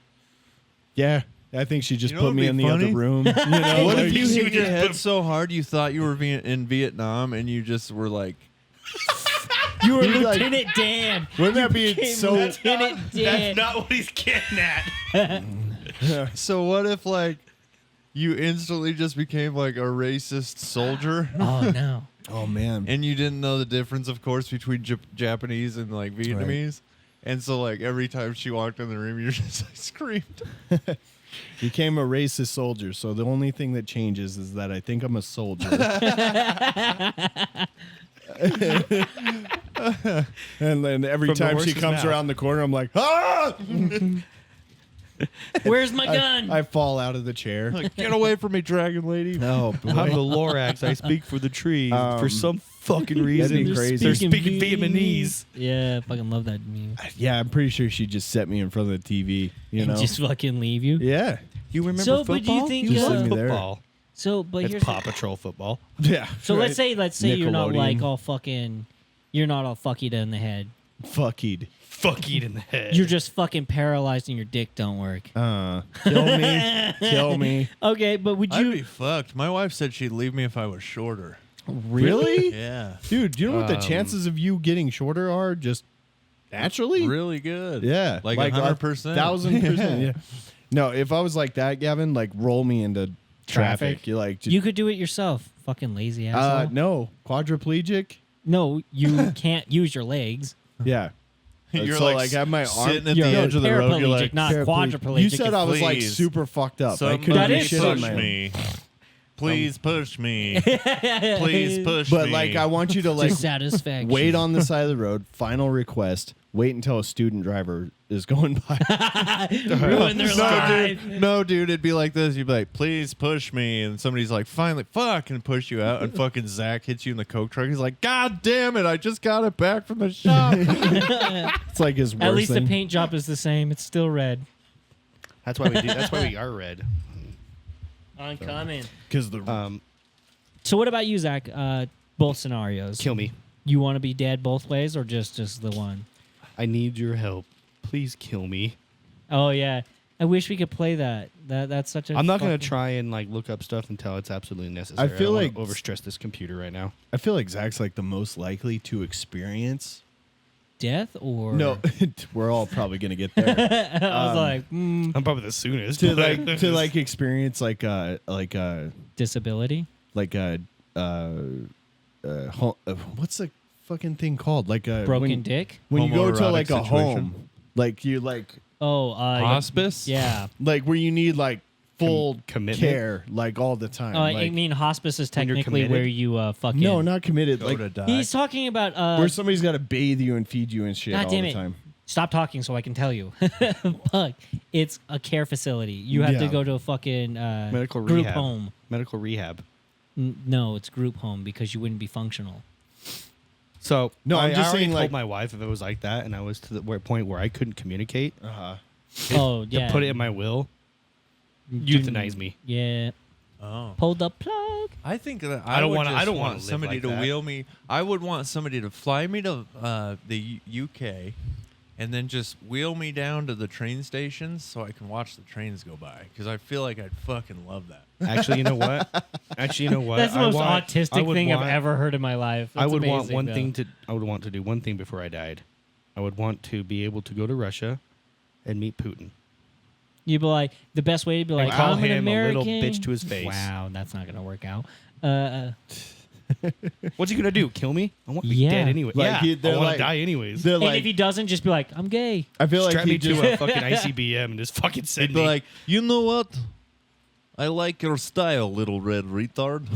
Yeah, I think she just You know put what'd me be in the funny? other room. You know, What like- if you she hit would your just head put- so hard you thought you were in Vietnam and you just were like, You were You'd be like- Lieutenant Dan. Wouldn't that be so? Lieutenant Dan. That's not what he's getting at. so what if like you instantly just became like a racist soldier Oh no. Oh man. and you didn't know the difference, of course, between Japanese and like Vietnamese? And so like every time she walked in the room, you just like screamed. Became a racist soldier. So the only thing that changes is that I think I'm a soldier. And then every From the time she horse's comes mouth. around the corner, I'm like, ah! Where's my gun? I fall out of the chair. Like, get away from me, dragon lady. Oh, boy. I'm the Lorax. I speak for the trees for some fucking reason. be crazy. They're speaking Vietnamese. Yeah, I fucking love that meme. Yeah, I'm pretty sure she just set me in front of the TV. You And know? just fucking leave you. Yeah. You remember So, football? but do you think, you love me there. football. So, but It's here's Paw Patrol football. Yeah. so right. let's say you're not Nickelodeon. like all fucking, you're not all fucky in the head. Fuckied. Fuck it in the head. You're just fucking paralyzed and your dick don't work. Kill me. Kill me. Okay, but would I'd you be fucked. My wife said she'd leave me if I was shorter. Really? Yeah. Dude, do you know what the chances of you getting shorter are just naturally? Really good. Yeah. Like 100%. 1,000%. Yeah. No, if I was like that, Gavin, like roll me into traffic. You're like, You could do it yourself. Fucking lazy asshole. no. Quadriplegic? No, you can't use your legs. Yeah. You're so like like have my arm. sitting at You're the edge of the road. You're paraplegic, like, not quadriplegic. You said I was like Please. super fucked up. I couldn't That do is shit on push my own. me. Please push me. Please push me. But like, I want you to like Satisfaction. wait on the side of the road. Final request. Wait until a student driver is going by. Ruin their life. No, dude, it'd be like this. You'd be like, please push me. And somebody's like, finally, fuck, and push you out. And fucking Zach hits you in the Coke truck. He's like, God damn it, I just got it back from the shop. It's like his worst At least thing. the paint job is the same. It's still red. That's why we do. That's why we are red. Uncommon. Because the So what about you, Zach? Both scenarios. Kill me. You want to be dead both ways or just the one? I need your help. Please kill me. Oh yeah. I wish we could play that. That's such a. I'm not gonna fucking- try and like look up stuff until it's absolutely necessary. I feel don't like- wanna overstress this computer right now. I feel like Zach's like the most likely to experience. death or No, we're all probably gonna get there. I was like I'm probably the soonest. to but- like to like experience like disability. what's the fucking thing called? Like a Broken dick. When you go to Homoerotic like a situation. home, like you like Oh, Hospice? Yeah. like where you need like full commitment? care like all the time. I like, mean, hospice is When you're technically committed? where you fucking. no, not committed. Go Like to die. He's talking about where somebody's got to bathe you and feed you and shit God all damn the it. time. Stop talking so I can tell you. Fuck. It's a care facility. You have to Yeah. go to a fucking medical group rehab. home. Medical rehab. No, it's group home because you wouldn't be functional. So No, I'm I just already saying, told like- my wife if it was like that, and I was to the point where I couldn't communicate, Oh, yeah. to put it in my will, euthanize me. Yeah. Oh. Pull the plug. I think that I don't would wanna- I just don't wanna want live somebody like to that. wheel me. I would want somebody to fly me to the UK, and then just wheel me down to the train stations so I can watch the trains go by. Because I feel like I'd fucking love that. Actually, you know what? That's the most autistic thing I've ever heard in my life. I That's would want amazing, one though. thing to. I would want to do one thing before I died. I would want to be able to go to Russia and meet Putin. You'd be like, the best way to be like, And call I'm an him a American. little bitch to his face. Wow, that's not gonna work out. What's he gonna do? Kill me? I want to be Yeah. dead anyway. Like, yeah, they're I want like- to die anyways. They're and like, if he doesn't, just be like, I'm gay. I feel like Strap he me just to a fucking ICBM and just fucking send Be me. like, you know what? I like your style, little red retard.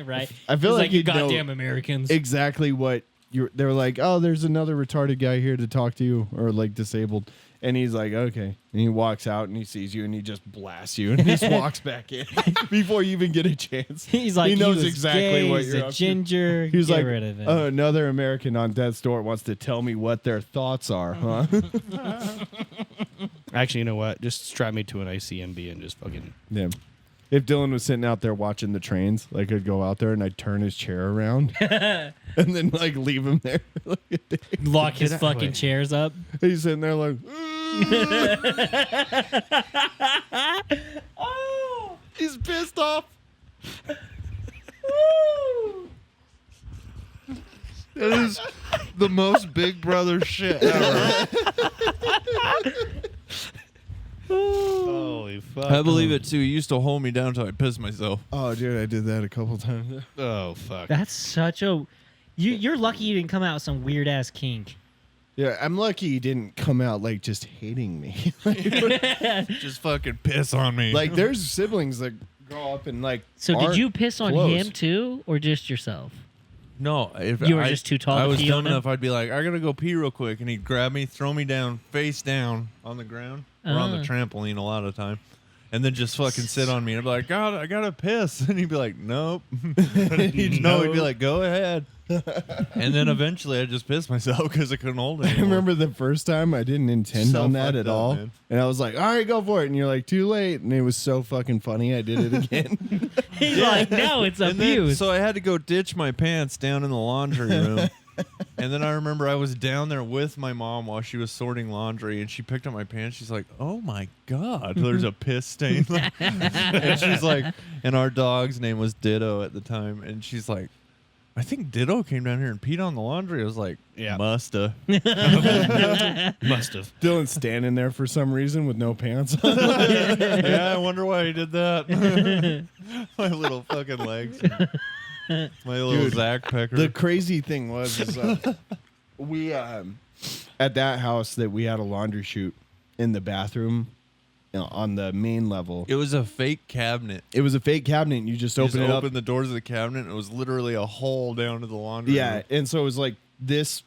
Right? I feel He's like you he'd know goddamn Americans. exactly what you're. They're like, oh, there's another retarded guy here to talk to you, or like disabled, and he's like, okay, and he walks out and he sees you and he just blasts you and he just walks back in before you even get a chance. He's like, he knows was exactly gay, what he's you're a up to. ginger. He was Get like, rid of it. oh, another American on death's door wants to tell me what their thoughts are, huh? Actually, you know what? Just strap me to an ICMB and just fucking. Yeah. If Dylan was sitting out there watching the trains, like I'd go out there and I'd turn his chair around and then like leave him there. Lock his Get out of the fucking way. chairs up. He's sitting there like, Oh, he's pissed off. That is the most Big Brother shit ever. Holy fuck! I believe it too. He used to hold me down until I pissed myself. Oh, dude, I did that a couple times. Oh fuck! that's such a. You're lucky you didn't come out with some weird ass kink. Yeah, I'm lucky he didn't come out like just hating me. Just fucking piss on me. Like there's siblings that grow up and like. So did aren't you piss on close. him too, or just yourself? no, if You were I, just too tall I to was pee dumb on him? enough. I'd be like, I gotta go pee real quick, and he'd grab me, throw me down, face down on the ground or on the trampoline a lot of time. And then just fucking sit on me and I'd be like, God, I gotta piss. And he'd be like, Nope. He'd be like, Go ahead. And then eventually I just pissed myself because I couldn't hold it I anymore. remember the first time I didn't intend So on that fucked at up, all. man. And I was like, all right, go for it. And you're like, too late. And it was so fucking funny. I did it again. He's like, no, it's And then, abuse. so I had to go ditch my pants down in the laundry room. And then I remember I was down there with my mom while she was sorting laundry, and she picked up my pants. She's like, "Oh my God, there's a piss stain." And she's like, and our dog's name was Ditto at the time, and she's like, "I think Ditto came down here and peed on the laundry." I was like, Yeah. musta." Must have. Dylan's standing there for some reason with no pants on. Yeah, I wonder why he did that. My little fucking legs. My little Dude, Zac pecker. The crazy thing was is, we at that house that we had a laundry chute in the bathroom, on the main level. it was a fake cabinet. It was a fake cabinet. And you just You open just it open up. the doors of the cabinet, and it was literally a hole down to the laundry Yeah, room. and so it was like this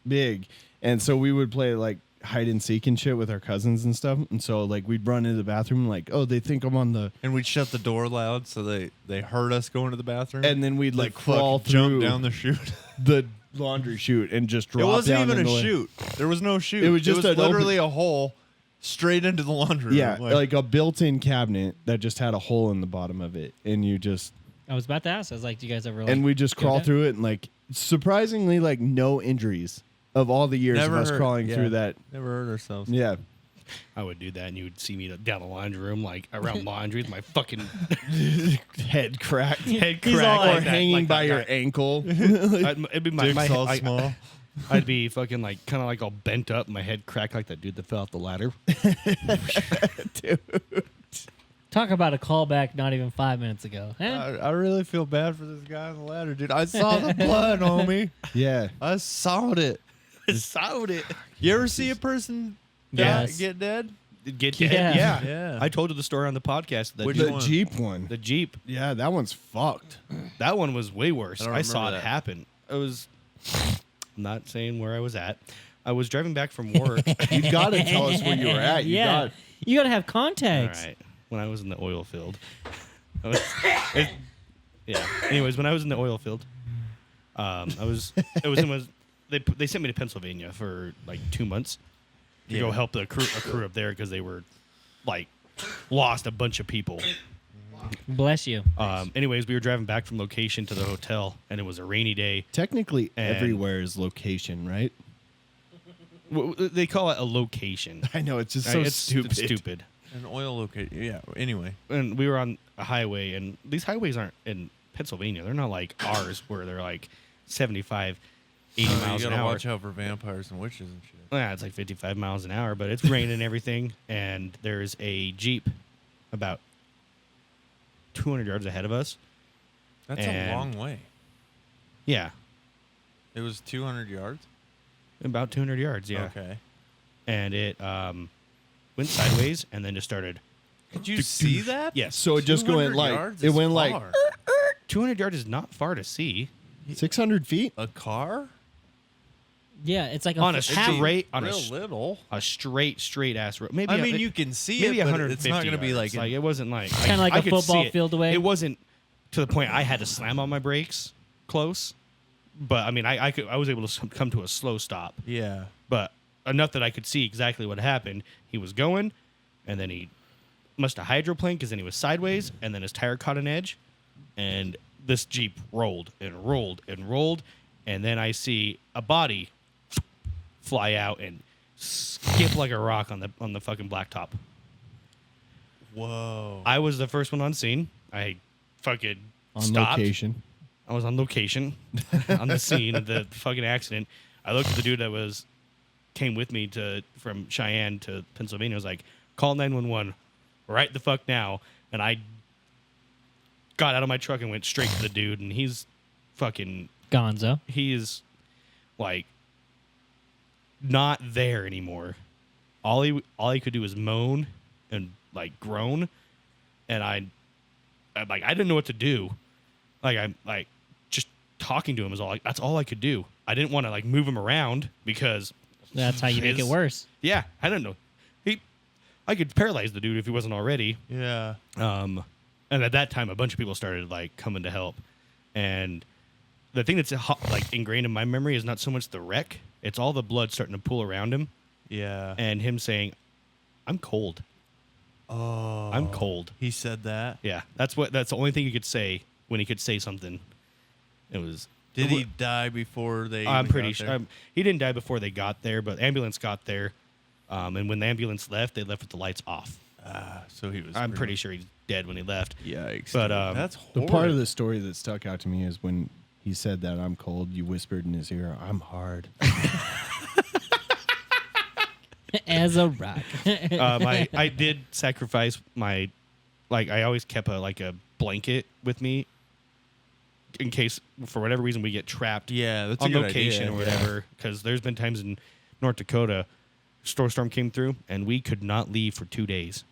big, and so we would play like hide and seek and shit with our cousins and stuff. And so like we'd run into the bathroom like, oh, they think I'm on the, And we'd shut the door loud so they heard us go into the bathroom. and then we'd They'd like crawl fucking jump through down the chute. the laundry chute and just drop It wasn't down even in a the- chute. There was no chute. It was just an literally a hole straight into the laundry Yeah, room. like a built-in cabinet that just had a hole in the bottom of it, and you just I was about to ask. I was like, do you guys ever? Like, and we just go crawl down? through it, and like surprisingly, like no injuries of all the years Never of us hurt. crawling Yeah. through that. Never hurt ourselves. Yeah, I would do that, and you would see me down the laundry room, like around laundry, with my fucking Head cracked. head He's all cracked, Or like that, hanging like by that your guy. ankle. It'd be my Dick's all I- small. I'd be fucking like kind of like all bent up, my head cracked like that dude that fell off the ladder. Talk about a callback not even 5 minutes ago. Huh? I really feel bad for this guy on the ladder, dude. I saw the blood, homie. Yeah. I saw it. Sawed it. You ever see a person Yes. get dead? Get Yeah. dead? Yeah. Yeah. I told you the story on the podcast. That Which The one? Jeep one. the Jeep. Yeah, that one's fucked. That one was way worse. I don't I saw remember it that. happen. It was. I'm not saying where I was at. I was driving back from work. You gotta tell us where you were at. You yeah. got You got to have All context. right. When I was in the oil field. Yeah. Anyways, when I was in the oil field, they sent me to Pennsylvania for like 2 months to go help a crew up there because they were like lost a bunch of people. Bless you. Anyways, we were driving back from location to the hotel, and it was a rainy day. Technically, And- everywhere is location, right? They call it a location. I know it's just Right? so It's stupid. An oil location. Yeah. Anyway. And we were on a highway, and these highways aren't in Pennsylvania. They're not like ours where they're like 75, 80 You miles an gotta hour. watch out for vampires and witches and shit. Yeah, it's like 55 miles an hour, but it's raining and everything. And there's a Jeep about 200 yards ahead of us. That's And- a long way. Yeah, It was 200 yards. about 200 yards. Yeah, Okay. and it went sideways and then just started. Did you see that? Yes, So it just 200 went like yards it is went like far. 200 yards is not far to see 600 feet. A car? Yeah, it's like a on a half- straight Real little. a straight ass road. Maybe I mean, you can see maybe it, but 150 it's not going to be yards. like, It wasn't like Kinda like I a could see football it. field away? It wasn't to the point I had to slam on my brakes close, but I mean I was able to come to a slow stop, yeah. but enough that I could see exactly what happened. He was going, and then he must have hydroplaned because then he was sideways, and then his tire caught an edge, and this Jeep rolled and rolled and rolled, and then I see a body fly out and skip like a rock on the fucking blacktop. Whoa. I was the first one on scene. I fucking On stopped. location. I was on location on the scene of the fucking accident. I looked at the dude that came with me from Cheyenne to Pennsylvania. I was like, call 911 right the fuck now. And I got out of my truck and went straight to the dude, and he's fucking Gonzo. he is like not there anymore. All he could do was moan and like groan, and I'm like I didn't know what to do. Like I'm like just talking to him is all that's all I could do. I didn't want to like move him around because That's how you make it his- worse. Yeah, I don't know. I could paralyze the dude if he wasn't already. yeah. And at that time, a bunch of people started like coming to help. And the thing that's like ingrained in my memory is not so much the wreck; it's all the blood starting to pool around him, Yeah. and him saying, "I'm cold. Oh. I'm cold." He said that. Yeah, that's the only thing he could say when he could say something. It was. Did he die before they? I'm even pretty got sure there? he didn't die before they got there, but ambulance got there, and when the ambulance left, they left with the lights off. So he was. I'm pretty sure he's dead when he left. Yikes. But, dude. that's The horrid. part of the story that stuck out to me is when he said that I'm cold, you whispered in his ear, I'm hard. As a rock. I did sacrifice my, like I always kept a blanket with me, in case for whatever reason we get trapped. Yeah, that's a on good location idea, or yeah. whatever. Because there's been times in North Dakota, storm came through and we could not leave for 2 days,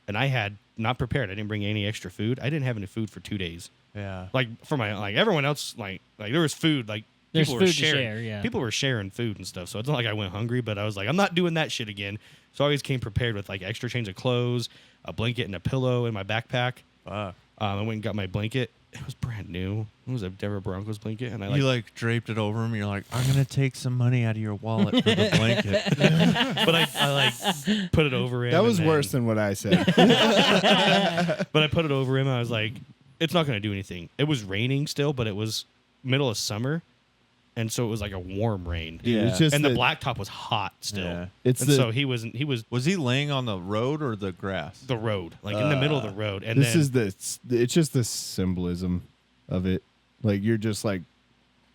and I had not prepared. I didn't bring any extra food. I didn't have any food for 2 days. Yeah. Like for my everyone else like there was food like. There's People were food to sharing. share, yeah. People were sharing food and stuff, so it's not like I went hungry. But I was like, I'm not doing that shit again. So I always came prepared with like extra change of clothes, a blanket, and a pillow in my backpack. Fuck. I went and got my blanket. It was brand new. It was a Denver Broncos blanket, and I You like draped it over him. You're like, I'm gonna take some money out of your wallet for the blanket. but I like put it over him. That was and worse than what I said. But I put it over him. I was like, it's not going to do anything. It was raining still, but it was middle of summer, and so it was like a warm rain. Dude, Yeah. it's just And the that- blacktop was hot still. Yeah. It's and the- so he was Was he laying on the road or the grass? the road, like in the middle of the road. And This then is it's just the symbolism of it. Like you're just like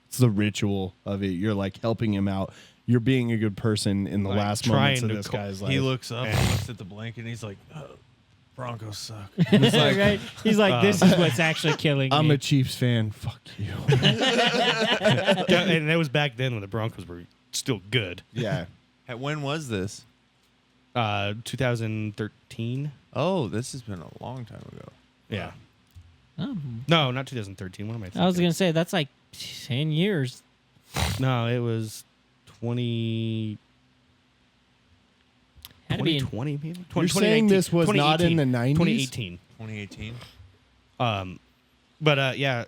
it's the ritual of it. You're like helping him out. You're being a good person in the Like, last moments trying of to this guy's life. He looks up and looks at the blanket and he's like, Broncos suck. It's like, right? He's like, this is what's actually killing I'm me. a Chiefs fan. Fuck you. and that was back then when the Broncos were still good. Yeah. When was this? 2013. Oh, this has been a long time ago. Yeah. Oh, No, not 2013. What am I thinking? I was gonna say that's like 10 years. No, it was 20. Had to be in- 2020 maybe. You're saying this was not in the 90s? 2018. 2018. But yeah.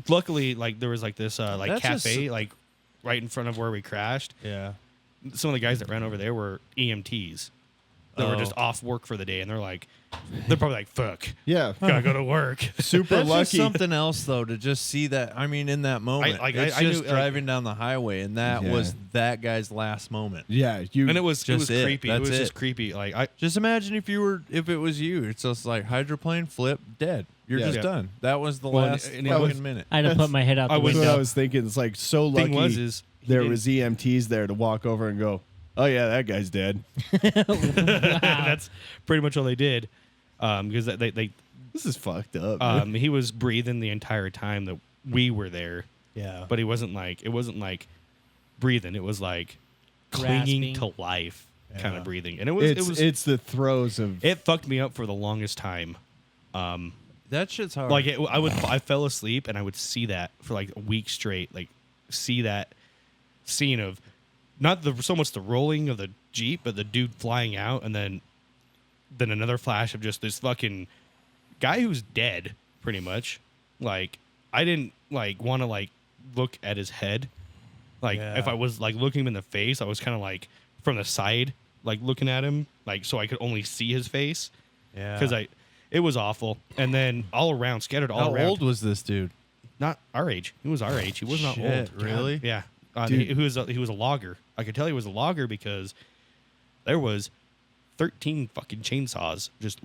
Luckily, like there was like this like That's just- cafe like right in front of where we crashed. Yeah. Some of the guys that ran over there were EMTs. They were Oh. just off work for the day, and they're probably like, "Fuck, Yeah. gotta go to work." Super That's just lucky. something else, though, to just see that. I mean, in that moment, it's I just knew, driving down the highway, and that Yeah. was that guy's last moment. Yeah. You And it was Just it. creepy. It That's was just it. creepy. Like I Just imagine if it was you. It's just like hydroplane, flip, dead. You're Yeah. just Yeah. done. That was the Well, last and it fucking was- minute. I had to put my head out I the was- That's what I window. was thinking. It's like so lucky thing was is he there didn't- was EMTs there to walk over and go, oh yeah, that guy's dead. That's pretty much all they did. Because they This is fucked up. he was breathing the entire time that we were there, Yeah. but it wasn't like breathing. It was like clinging Grasping. to life, kind Yeah. of breathing. And it was it's the throes of it fucked me up for the longest time. That shit's hard. Like I fell asleep and I would see that for like a week straight. Like see that scene of not so much the rolling of the Jeep, but the dude flying out, and then another flash of just this fucking guy who's dead, pretty much. Like I didn't like want to like look at his head. Like Yeah. if I was like looking him in the face, I was kind of like from the side, like looking at him, like so I could only see his face. yeah. Because it was awful. And then all around, scattered all How around. old was this dude? Not our age. He was our age. He was not Shit, old. really? Yeah. Dude. He was a logger. I could tell he was a logger because there was 13 fucking chainsaws just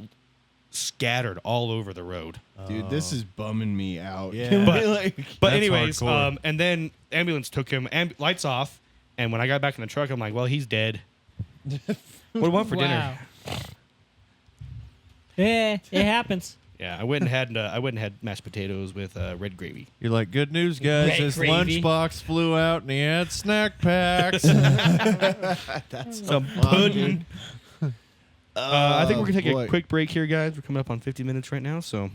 scattered all over the road. dude, this is bumming me out. Yeah. But That's anyways, hardcore. and then ambulance took him, lights off, and when I got back in the truck, I'm like, well, he's dead. What do you want for dinner? Wow. Yeah, it happens. Yeah, I went and had mashed potatoes with red gravy. You're like, good news, guys. Red His gravy. lunchbox flew out and he had snack packs. Some pudding. I think we're gonna take boy. a quick break here, guys. We're coming up on 50 minutes right now, so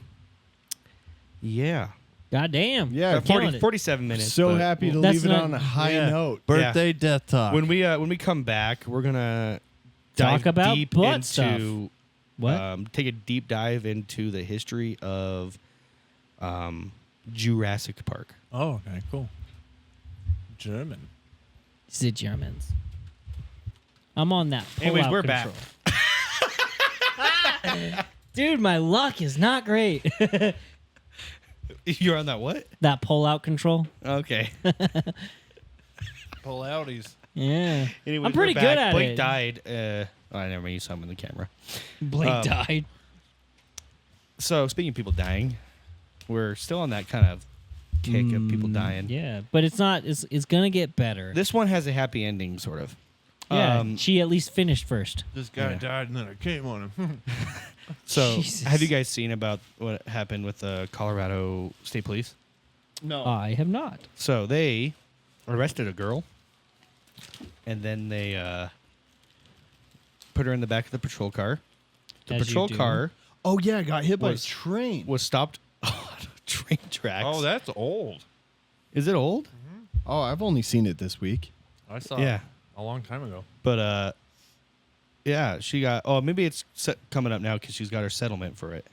yeah, God damn. Yeah, 47 minutes. So but happy to That's leave it not- on a high Yeah. note. Birthday death talk. when we come back, we're gonna Talk dive about deep butt into stuff. What? take a deep dive into the history of Jurassic Park. oh, okay, cool. German. The Germans. I'm on that. Anyways, pull-out we're control. Dude, my luck is not great. You're on that what? That pull-out control. Okay. Pull outies. Yeah. Anyways, I'm pretty we're good back. at Blake it. died. I never mind, you saw him in the camera. Blake died. So speaking of people dying, we're still on that kind of kick of people dying. Yeah, but it's not. It's gonna get better. This one has a happy ending, sort of. Yeah, she at least finished first. This guy Yeah. died and then I came on him. So, Jesus. have you guys seen about what happened with the Colorado State Police? No. I have not. So they arrested a girl, and then they put her in the back of the patrol car. The As you patrol do. car Oh yeah, got hit by a Was- train. was stopped on train tracks. Oh, that's old. is it old? Oh, I've only seen it this week. I saw Yeah. it a long time ago. But yeah, she got. Oh, maybe it's coming up now because she's got her settlement for it.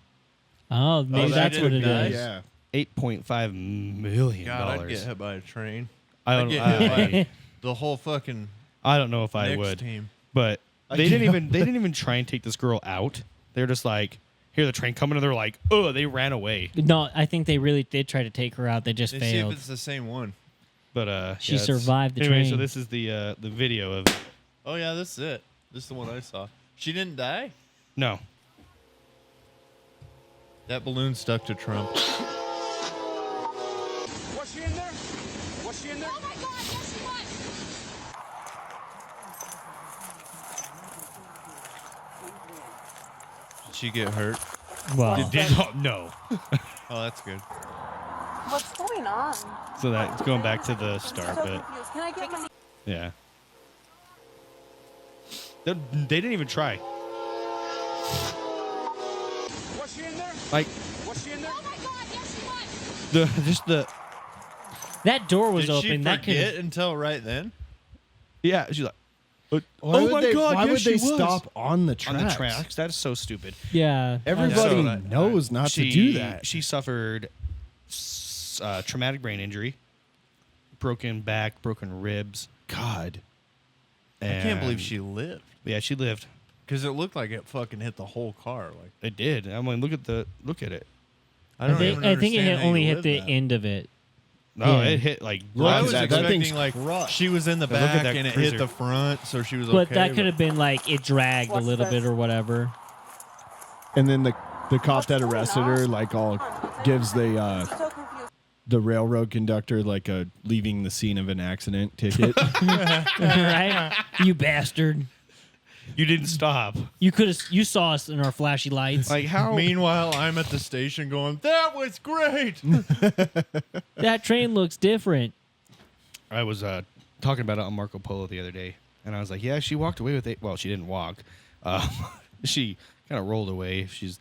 Oh, maybe she that's did what it nice. is. Yeah. $8.5 million. God, I'd get hit by a train. I I'd don't. get hit I, by the whole fucking I don't know if I Knicks would. team. But I they do. didn't even try and take this girl out. They're just like, here the train coming, and they're like, oh, they ran away. No, I think they really did try to take her out. They just Let's see if failed. it's the same one. But She yeah, survived the anyway, train. so this is the video of Oh yeah, this is it. This is the one I saw. She didn't die. no. That balloon stuck to Trump. Was she in there? Was she in there? Oh my God, yes she was. Did she get hurt? Well, No. Oh, that's good. What's going on? So that's going back to the start, So but confused. Can I get my... yeah. They didn't even try. Was she in there? Like Was she in there? Oh my God, yes she was. that door was Did open. she That forget could. until right then? yeah, she's like Why Oh would my they, God, Why yes, would they she was. stop on the tracks? on the tracks. That's so stupid. Yeah. Everybody So- knows not to do that. She suffered traumatic brain injury, broken back, broken ribs. God. I can't believe and- she lived. Yeah, she lived. Because it looked like it fucking hit the whole car. Like It did. I mean, look at it. I don't even I think it understand how only you hit live the that. end of it. No, Yeah. it hit like. Well, I Look was at that. That expecting thing's like crushed. she was in the But look at back that and it cruiser. hit the front, so she was But okay. that could have been like it dragged a What's little this? bit or whatever. And then the cop that arrested her like all gives I'm so confused. the railroad conductor like a leaving the scene of an accident ticket. Right? You bastard. You didn't stop. You saw us in our flashy lights. Like how? Meanwhile, I'm at the station going, "That was great." That train looks different. I was talking about it on Marco Polo the other day, and I was like, "Yeah, she walked away with eight. Well, she didn't walk. She kind of rolled away. She's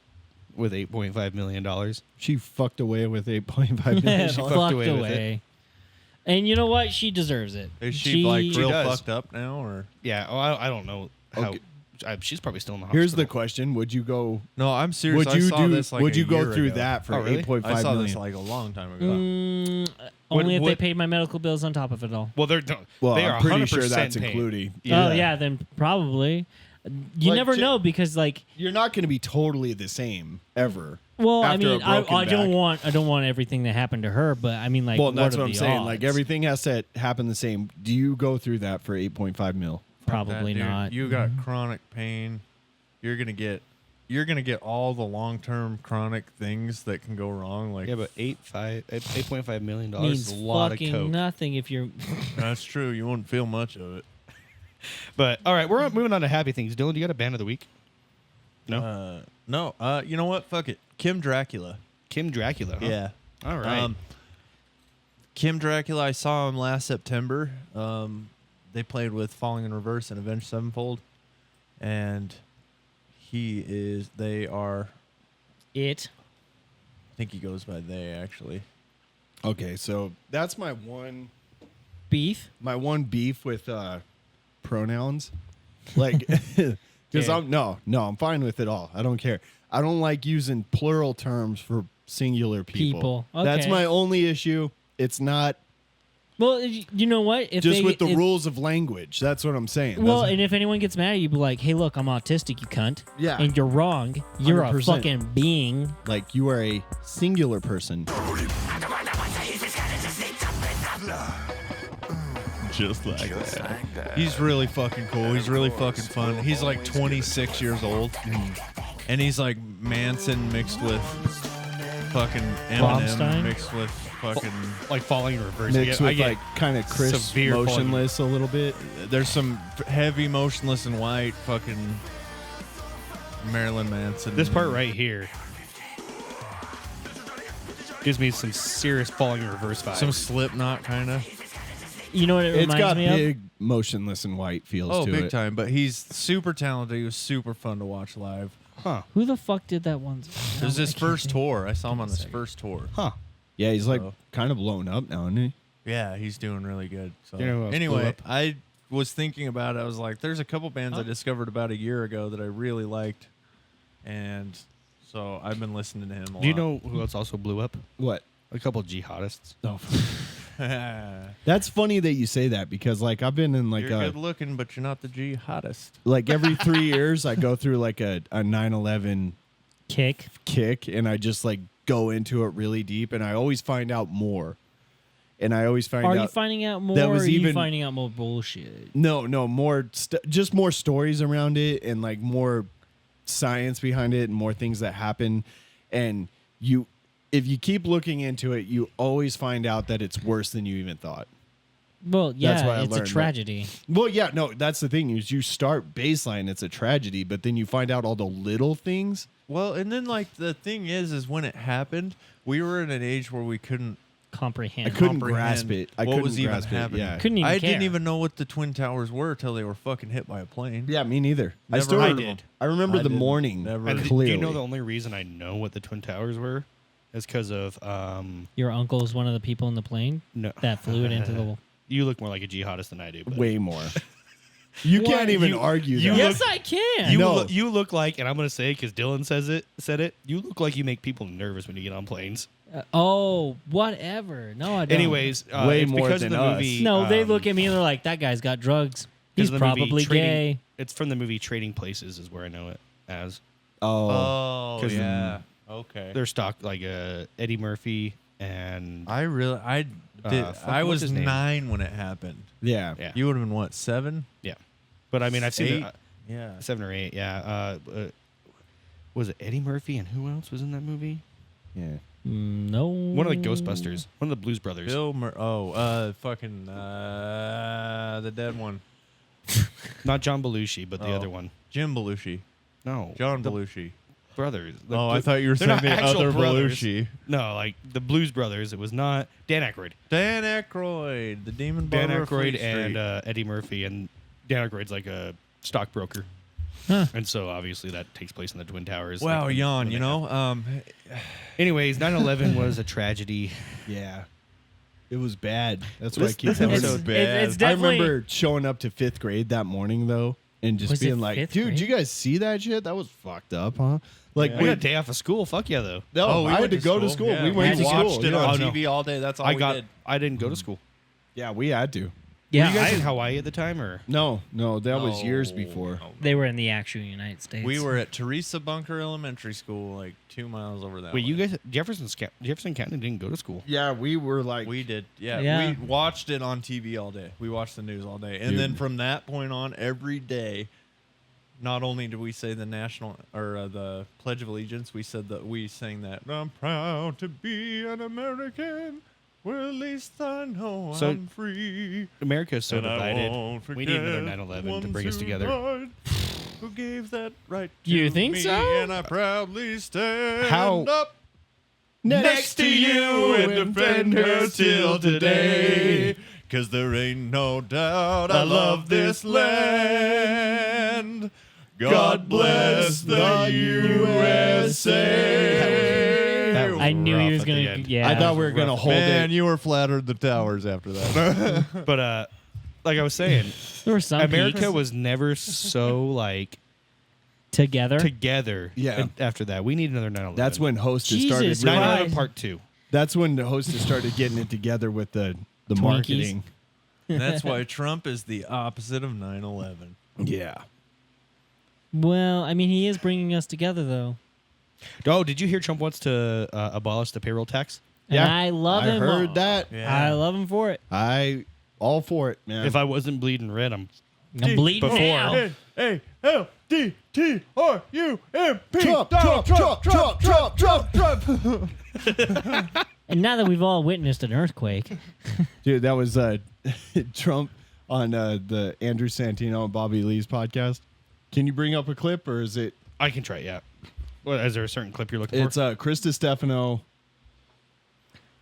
with $8.5 million. She fucked away with $8.5 million. Fucked fucked away with away. And you know what? She deserves it. Is she like real does. fucked up now, or Yeah. Oh, I don't know how. Okay. She's probably still in the hospital. Here's the question: would you go? no? I'm serious. Would you I saw do? this like would a you go year through ago. that for Oh, really? $8.5 I saw million? this like a long time ago. Only if they what- paid my medical bills on top of it all. Well, Well, they are I'm pretty 100% sure that's paid. including. Oh yeah, then probably. You Like, never know because like, You're not going to be totally the same ever. well, I after a mean, I broken don't want everything to happen to her, but I mean, like, Well, that's are what I'm the saying. odds? Like everything has to happen the same. Do you go through that for 8.5 mil? Probably That, dude, not. You got chronic pain. You're gonna get all the long term chronic things that can go wrong. Like Yeah, but $8.5 million means is a lot of fucking coke. nothing if you're. that's true. You won't feel much of it. But all right, we're moving on to happy things. Dylan, do you got a band of the week? No. No. You know what? Fuck it. Kim Dracula. Kim Dracula. Huh? Yeah. All right. Kim Dracula. I saw him last September. They played with Falling in Reverse and Avenged Sevenfold, and they are. It. I think he goes by they actually. Okay, so that's my one Beef. beef with pronouns. Like, because Yeah. I'm fine with it all. I don't care. I don't like using plural terms for singular people. That's Okay. my only issue. It's not Well, you know what? If just they, with the if- rules of language. That's what I'm saying. Well, Doesn't- and if anyone gets mad at you, be like, "Hey, look, I'm autistic, you cunt." Yeah. And you're wrong. You're a 100%. fucking being. like you are a singular person. Just like that. He's really fucking cool. He's really fucking fun. He's like 26 years old, and he's like Manson mixed with fucking Blomstein? Eminem mixed with fucking. like Falling in Reverse. Mixed I with get like kind of Chris severe volume. motionless a little bit. There's some heavy motionless and white fucking Marilyn Manson. this part right here gives me some serious Falling in Reverse vibes. Some Slipknot kind of. You know what it It's reminds got me of? big motionless and white feels Oh, to big it. time! But he's super talented. He was super fun to watch live. huh? Who the fuck did that one? It was his I can't first think. tour. I saw him on his first tour. Huh? Yeah, he's like So- kind of blown up now, isn't he? Yeah, he's doing really good. So You know who else blew anyway, up? I was thinking about it. I was like, there's a couple bands I discovered about a year ago that I really liked, and so I've been listening to him a Do you lot. know who else also blew up? What? A couple jihadists. Oh. That's funny that you say that because like I've been in like You're good looking, but you're not the jihadist. like every 3 years I go through like a 9/11 Kick. kick and I just like go into it really deep and I always find out more. And I always find Are out. you finding out more? that Or was are you even- finding out more bullshit? No, more just more stories around it and like more science behind it and more things that happen. And if you keep looking into it, you always find out that it's worse than you even thought. Well, That's yeah, what I it's a learned, tragedy. Well, yeah, no, that's the thing is you start baseline, it's a tragedy, but then you find out all the little things. Well, and then like the thing is when it happened, we were in an age where we couldn't Comprehend. I couldn't comprehend grasp it. I what couldn't was even grasp it, happening. yeah. Couldn't even I care. didn't even know what the Twin Towers were till they were fucking hit by a plane. Yeah, me neither. Never I still heard of remember- them. I remember I the didn't. morning Never. And clearly. do you know the only reason I know what the Twin Towers were? Is because of Your uncle is one of the people in the plane no. that flew it into the. You look more like a jihadist than I do. But Way more. You What? can't even You- argue you that. Yes, I can. You, No. you look like, and I'm gonna say it because Dylan said it. You look like you make people nervous when you get on planes. Oh, whatever. No, I don't. Anyways, Way it's more because than of the us. movie. No, they look at me and they're like, "That guy's got drugs. He's because of the movie probably Trading- gay." It's from the movie Trading Places, is where I know it as. Oh, Oh 'Cause, yeah. Okay. They're stock like Eddie Murphy and I what's was his name? 9 when it happened. yeah. yeah, You would have been what, 7? yeah. But I mean, I've seen 8? Yeah. 7 or 8. Yeah. Was it Eddie Murphy and who else was in that movie? Yeah. No. One of the Ghostbusters. One of the Blues Brothers. Fucking the dead one. Not John Belushi, but the Oh. other one. Jim Belushi. No, John the Belushi. brothers. I thought you were they're saying not the actual other brothers. Belushi. No, like the Blues Brothers. It was not Dan Aykroyd. Dan Aykroyd, the demon Dan barber of Fleet Aykroyd and Street. Eddie Murphy, and Dan Aykroyd's like a stockbroker, Huh. and so obviously that takes place in the Twin Towers. Wow, like, when yawn, they you have- know? Anyways, 9/11 was a tragedy. Yeah. It was bad. That's why I This- keep this telling episode- you. It's, bad. it's I definitely. remember showing up to 5th grade that morning though, and just Was it being like, fifth "Dude, grade? you guys see that shit? That was fucked up, huh?" Like, Yeah. We we had a day off of school. Fuck yeah, though. no, we I had went to go to school. Yeah, We went to watched school. it yeah. on Oh, no. TV all day. That's all I we got. did. I didn't go to school. Yeah, we had to. Yeah, Were you guys I- in Hawaii at the time, or No, that was years No, before. no. they were in the actual United States. We were at Teresa Bunker Elementary School, like 2 miles over that wait? way. You guys, Jefferson County didn't go to school. Yeah, we were like, We did. Yeah, Yeah. we watched it on TV all day. We watched the news all day. And Dude. then from that point on, every day, not only did we say the national or the Pledge of Allegiance, we sang that I'm proud to be an American. Well, at least I know So- I'm free. America is so And I divided. won't We need another forget 9/11 to ones bring us who together. died, who gave that right to You think me, so? And I proudly stand How- up next to you and defend her till today. 'Cause there ain't no doubt I love this land. God bless the USA. That was I knew he rough was at the gonna. end. Yeah, I thought we were gonna hold Man, it. you were flattered the towers after that. But like I was saying, there were some America peaks was never so like together. together. Yeah. After that, we need another 9/11. that's when Hostess Jesus started. Christ. Really, 9/11 Part 2. that's when the Hostess started getting it together with the Twinkies. marketing. That's why Trump is the opposite of 9/11. Yeah. Well, I mean, he is bringing us together, though. Oh, did you hear Trump wants to abolish the payroll tax? And I love I him. heard that. I love him for it. I all for it, man. If I wasn't bleeding red, I'm I'm bleeding before. now. A-L-D-T-R-U-M-P. Trump, Trump, Trump, Trump, Trump, Trump, Trump. And now that we've all witnessed an earthquake, Dude, that was Trump on the Andrew Santino and Bobby Lee's podcast. Can you bring up a clip, or is it? I can try. Yeah. Well, is there a certain clip you're looking It's for? Chris Stefano.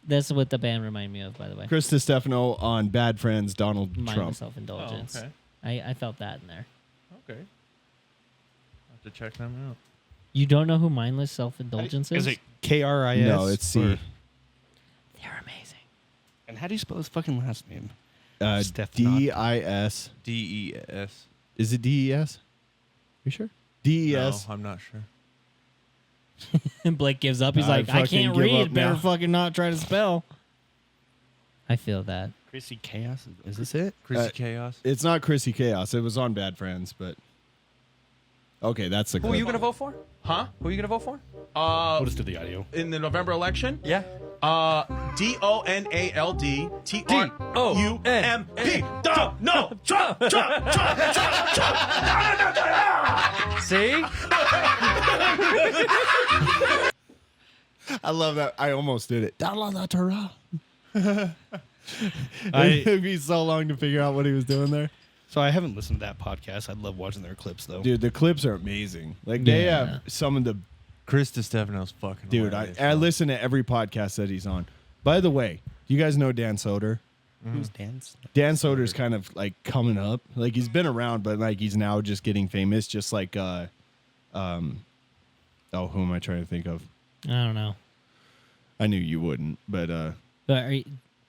that's what the band reminded me of, by the way. Chris Stefano on Bad Friends, Donald Mindless Trump. self-indulgence. Oh, okay. I felt that in there. Okay. I'll have to check them out. You don't know who mindless self-indulgence is? Is it KRIS? No, it's C. or- They're amazing. And how do you spell his fucking last name? DIS. Stefano. D-E-S. Is it DES? You sure? DES. No, I'm not sure. And Blake gives up. He's I like, I fucking can't give read. up Better now." fucking not try to spell. I feel that. Chrissy Chaos? Is this it? Chrissy Chaos. It's not Chrissy Chaos. It was on Bad Friends, but okay, that's the Who are clip. you gonna vote for? Huh? Who are you gonna vote for? We'll just do the audio. In the November election? Yeah. DONALDTRUMP. Donald Trump. See? I love that. I almost did it. I- It took me so long to figure out what he was doing there. So I haven't listened to that podcast. I love watching their clips though. Dude, the clips are amazing. Like they Yeah. have some of the Chris DiStefano's fucking dude. hilarious, I bro. listen to every podcast that he's on. By the way, you guys know Dan Soder. Who's dance? Dan Soder's kind of like coming up. Like he's been around, but like he's now just getting famous. Just like oh, who am I trying to think of? I don't know. I knew you wouldn't, but But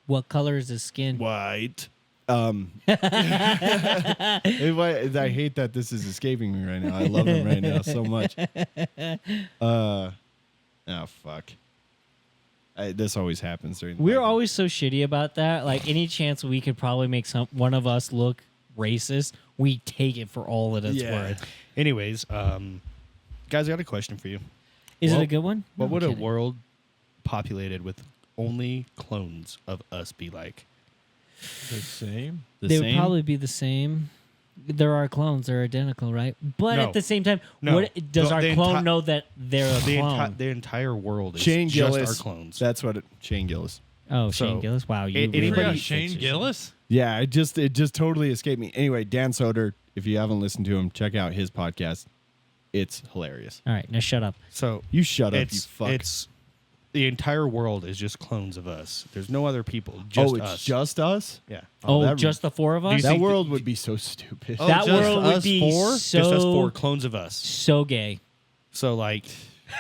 what color is his skin? white. I hate that this is escaping me right now. I love him right now so much. Oh fuck. This always happens during. We're always so shitty about that. Like any chance we could probably make one of us look racist, we take it for all that it's worth. Anyways, guys, I got a question for you. Is it Well, a good one? What No, would I'm a kidding. world populated with only clones of us be like? The same. They would probably be the same. There are clones; they're identical, right? But No. at the same time, No. what does The- our the clone enti- know that they're a clone? The entire world is Shane just Gillis. our clones. That's what Shane Gillis. Oh, So, Shane Gillis! Wow, you anybody- really Yeah, Shane fixed Gillis? Yeah, it just totally escaped me. Anyway, Dan Soder. If you haven't listened to him, check out his podcast. It's hilarious. All right, now shut up. So You shut up, you it's fuck. it's the entire world is just clones of us. There's no other people. Just it's us. just us. yeah. Oh, that- just the four of Do you us? That think world would be so stupid. Oh, That just world would us be four? so Just us four clones of us. so gay. So like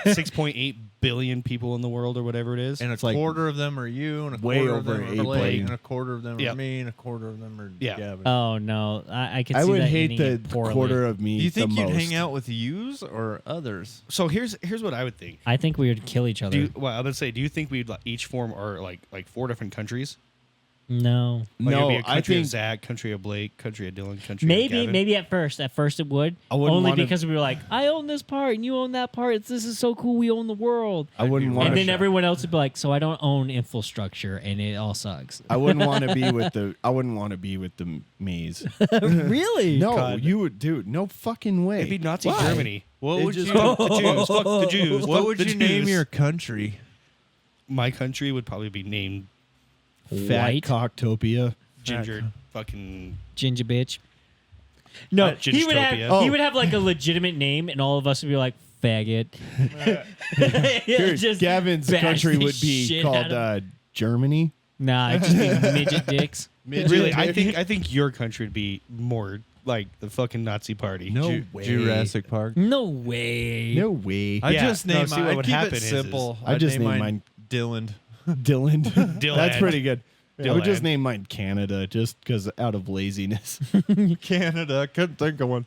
6.8 billion people in the world or whatever it is. And a It's like quarter of them are you, and a way quarter of over them are 8 Blake, billion. and a quarter of them Yep. are me, and a quarter of them are Yeah. Gavin. Oh no, I could. See I would that hate ending the poorly. quarter of me. Do you think the you'd most. hang out with yous or others? So here's what I would think. I think we would kill each other. I would say, do you think we'd each form our like 4 different countries? No, Like it'd No, be a I country of think Zach, country of Blake, country of Dylan, country of maybe Gavin. at first it would. I wouldn't Only wanna- because we were like, I own this part and you own that part. This is so cool. We own the world. I wouldn't want And then to. everyone else would be like, so I don't own infrastructure and it all sucks. I wouldn't want to be with the. I wouldn't want to be with the maze. Really? No, God. you would, dude. No fucking way. It'd be Nazi Why? Germany. What It would just- you? Fuck the Jews. Fuck the Jews. What fuck would the you name Jews. your country? My country would probably be named Fat White Cocktopia. Ginger fucking ginger bitch. No, he would have Gingertopia. he would have like a legitimate name, and all of us would be like faggot. Here, Just Gavin's bash country the would be shit out called of- Germany. Nah, it'd just be midget dicks. Really, I think your country would be more like the fucking Nazi party. No way. Jurassic Park. No way. No way. I Yeah, just no, named see mine. what I'd would keep happen it is- simple. I I'd just name named mine mine Dylan. Dylan. That's Dylan. pretty good. I would just Dylan. name mine Canada just because out of laziness. Canada. Couldn't think of one.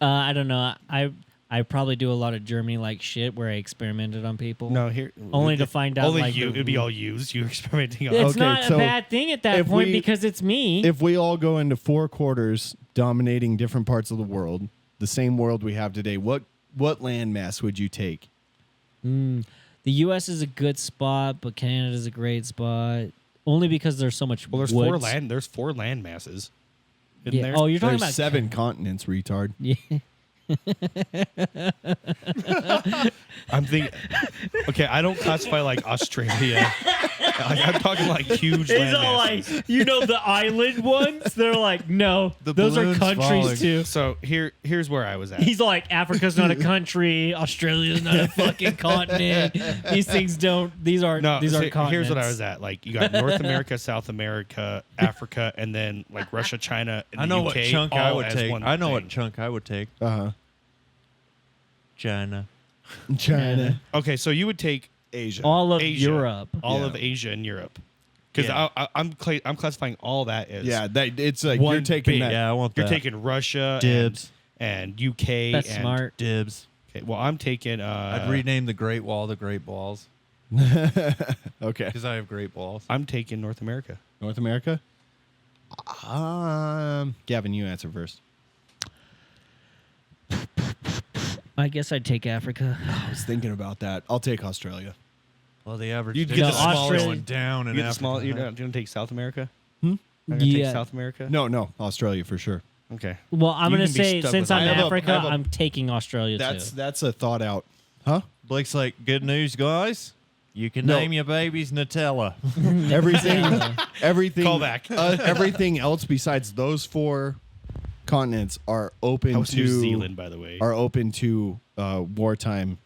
I don't know. I probably do a lot of Germany like shit where I experimented on people. No, here Only to find out only like you. the- It'd be all yous. You experimenting on. It's Okay, not so a bad thing at that if point we- because it's me. If we all go into 4 quarters dominating different parts of the world, the same world we have today, what landmass would you take? The U.S. is a good spot, but Canada's a great spot. Only because there's so much Well, there's woods. There's 4 land masses. In Yeah. there. Oh, you're talking There's about 7 continents, retard. Yeah. I'm thinking. Okay, I don't classify like Australia. Like, I'm talking like huge land It's all masses. like, you know, the island ones. They're like, no, The those are balloon's countries falling. too. So here's where I was at. He's like, Africa's not a country. Australia's not a fucking continent. These things don't. These are No, these so are continents. here's what I was at. Like you got North America, South America, Africa, and then like Russia, China, and I the know UK, what chunk I all would as take. one I know thing. what chunk I would take. Uh-huh. China. China. Okay, so you would take Asia. All of Asia, Europe. all Yeah. of Asia and Europe, because Yeah. I'm classifying all that as Yeah, it's like one you're taking big- that. Yeah, I want You're that. taking Russia Dibs. and UK. That's and, smart. Dibs. Okay, well, I'm taking. I'd rename the Great Wall the Great Balls Okay. because I have great balls. I'm taking North America. North America? Gavin, you answer first. I guess I'd take Africa. I was thinking about that. I'll take Australia. Well, the average You'd dick get is the smaller Australia- one down in You get the Africa. small. You're not going to take South America. Hmm? Not gonna Yeah. take South America. No, Australia for sure. Okay. Well, I'm You gonna can be say stuck since with I'm that. I have a- Africa, I have a- I'm taking Australia That's too. that's a thought out. Huh? Blake's like, good news, guys. You can No. name your babies Nutella. Everything. Call back. Everything else besides those 4 continents are open That was to New Zealand, by the way. are open to wartime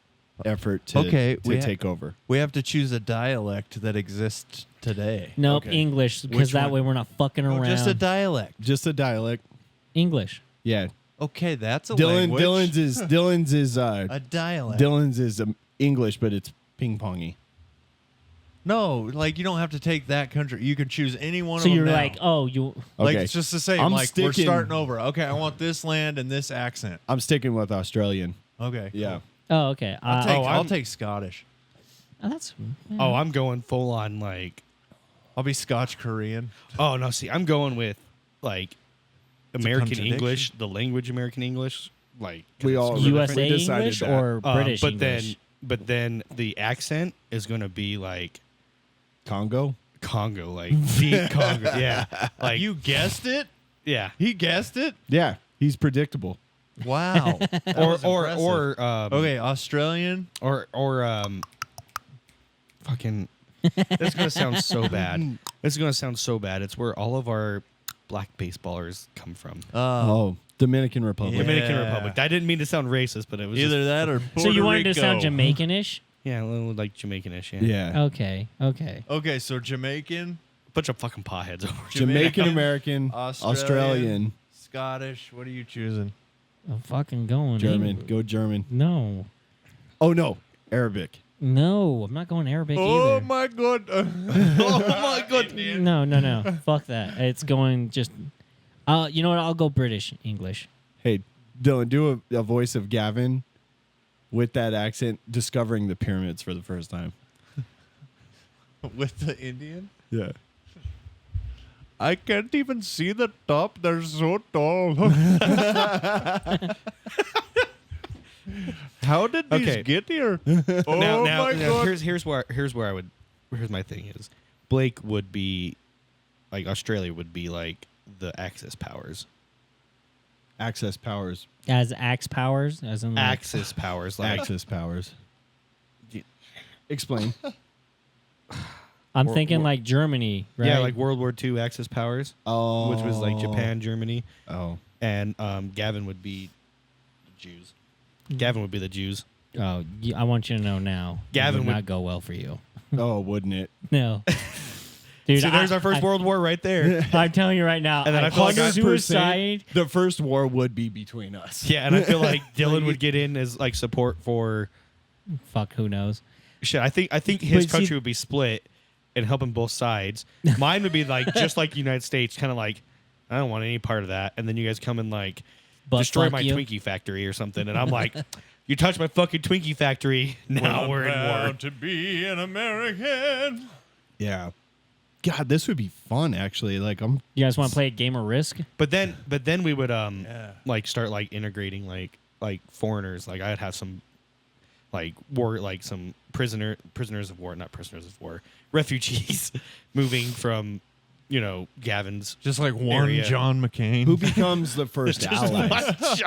effort to Okay, to take over. We have to choose a dialect that exists today. Nope, Okay. English, because Which that one? way we're not fucking Oh, around. just a dialect. Just a dialect. English. Yeah. Okay, that's a language. Dylan's is a dialect. Dylan's is English, but it's ping pongy. No, like you don't have to take that country. You can choose any one So of them. you're now. like, oh, you. Like Okay. it's just the same. I'm Like we're sticking- starting over. Okay, I want this land and this accent. I'm sticking with Australian. Okay, Yeah. cool. Oh, okay. I'll take Scottish. That's. Oh, I'm going full on like. I'll be Scotch Korean. Oh no, see, I'm going with like American contradiction. English, the language American English, like 'cause We it's all- super USA we decided English that. or British but English? then the accent is going to be like Congo. Congo, like deep Congo. Yeah, like You guessed it. yeah, He guessed it. Yeah, he's predictable. Wow. That was impressive. Okay, Australian. fucking. This is gonna sound so bad. This is gonna sound so bad. It's where all of our black baseballers come from. Oh, Dominican Republic. Yeah. Dominican Republic. I didn't mean to sound racist, but it was Either just, that or Puerto So you wanted to sound Rico. Jamaican-ish? yeah, a little like Jamaican-ish. Yeah, Yeah. Okay. Okay. Okay, so Jamaican, bunch of fucking potheads over. Jamaican American, Australian, Scottish. What are you choosing? I'm fucking going. German. English. Go German. No. Oh no, Arabic. No, I'm not going Arabic Oh either. my god! Oh my god! No. Fuck that. It's going just. You know what? I'll go British English. Hey, Dylan, do a voice of Gavin with that accent, discovering the pyramids for the first time. With the Indian, Yeah. I can't even see the top. They're so tall. How did these Okay. get here? Oh now, my god! here's where my thing is. Blake would be like Australia would be like the Axis powers. Access powers. As axe powers, as in like, Axis powers, like Access powers. Explain. I'm thinking like Germany, right? yeah, like World War II Axis powers, Oh. which was like Japan, Germany, Oh. and Gavin would be the Jews. Gavin would be the Jews. Oh, I want you to know now. Gavin it would would- not go well for you. Oh, wouldn't it? No. Dude, See, there's our first World War right there. I'm telling you right now. And then I feel like I- suicide. The first war would be between us. Yeah, and I feel like Dylan would get in as like support for Fuck, who knows? shit. I think his But see- country would be split and helping both sides. Mine would be like just like the United States, kind of like I don't want any part of that. And then you guys come and like But destroy fuck my you. Twinkie factory or something, and I'm like, you touch my fucking Twinkie factory, now we're in war. Proud to be an American. Yeah. God, this would be fun actually. Like I'm You guys want to play a game of Risk? But then we would Yeah. like start like integrating like foreigners. Like I'd have some like war like some prisoners of war, not prisoners of war, refugees moving from Gavin's Just like one area. John McCain. who becomes the first allies?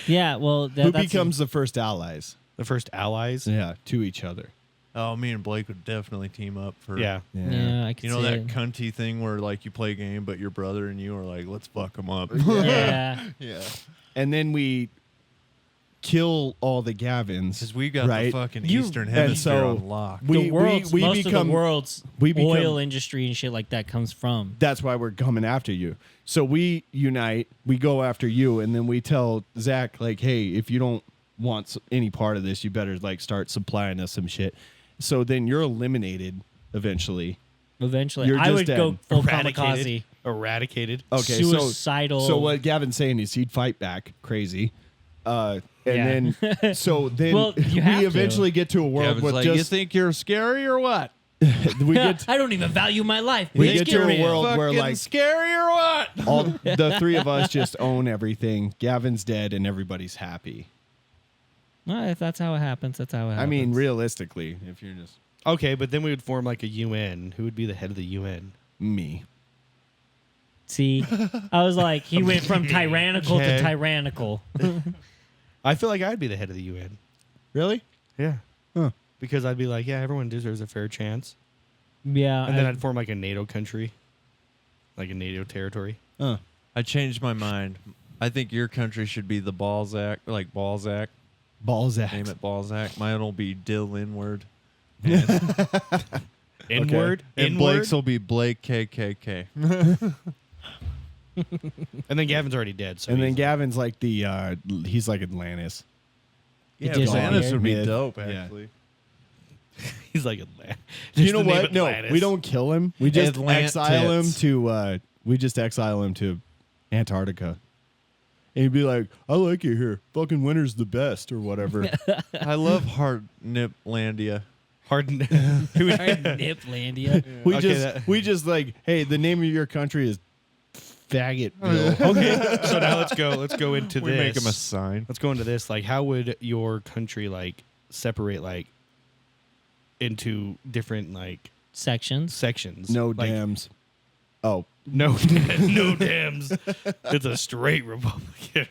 Yeah, well, Who that's becomes the first allies? the first allies. Yeah, to each other. Oh, me and Blake would definitely team up for. Yeah. Yeah, I can You know see that it. cunty thing where like you play a game, but your brother and you are like, let's fuck them up. Yeah. yeah. And then we kill all the Gavins. Because we got right? the fucking You- Eastern and Hemisphere so on lock. The world's, most of the world's we become- oil industry and shit like that comes from. That's why we're coming after you. So we unite, we go after you, and then we tell Zach, like, hey, if you don't want any part of this, you better like start supplying us some shit. So then you're eliminated eventually. Eventually, You're I just would dead. go full kamikaze. Eradicated. Okay, Suicidal. So what Gavin's saying is he'd fight back crazy. And Yeah. then so then Well, you have we to. eventually get to a world Kevin's with like, you just think you're scary or what? we get I don't even value my life. we Let's get get to rid a of- world where Fucking like scary or what? all the three of us just own everything. Gavin's dead and everybody's happy. Well, if that's how it happens, that's how it happens. I mean, realistically, if you're just Okay, but then we would form like a UN. Who would be the head of the UN? Me. See, I was like, he went from tyrannical Okay. to tyrannical. I feel like I'd be the head of the UN. Really? Yeah. Huh. Because I'd be like, yeah, everyone deserves a fair chance. Yeah, And then I'd form like a NATO country, like a NATO territory. I changed my mind. I think your country should be the Balzac, like Balzac. Balzac. Name it Balzac. Mine will be Dill Inward. Inward, And Blake's will be Blake KKK. and then Gavin's already dead. So And then he's- Gavin's like he's like Atlantis. Yeah, disappeared. Atlantis would be Myth. dope, Yeah. actually. he's like Atlantis. You know what? No, we don't kill him. We just Atlantis. exile him to Antarctica. And he'd be like, I like it here. Fucking winter's the best or whatever. I love Hard Niplandia. Harden. Niplandia. We just like, hey, the name of your country is Faggotville. Okay, so now let's go into We this. make him a sign. Let's go into this. Like, how would your country like separate like into different like Sections. sections? No like, dams. Oh, No, no dams. It's a straight Republican.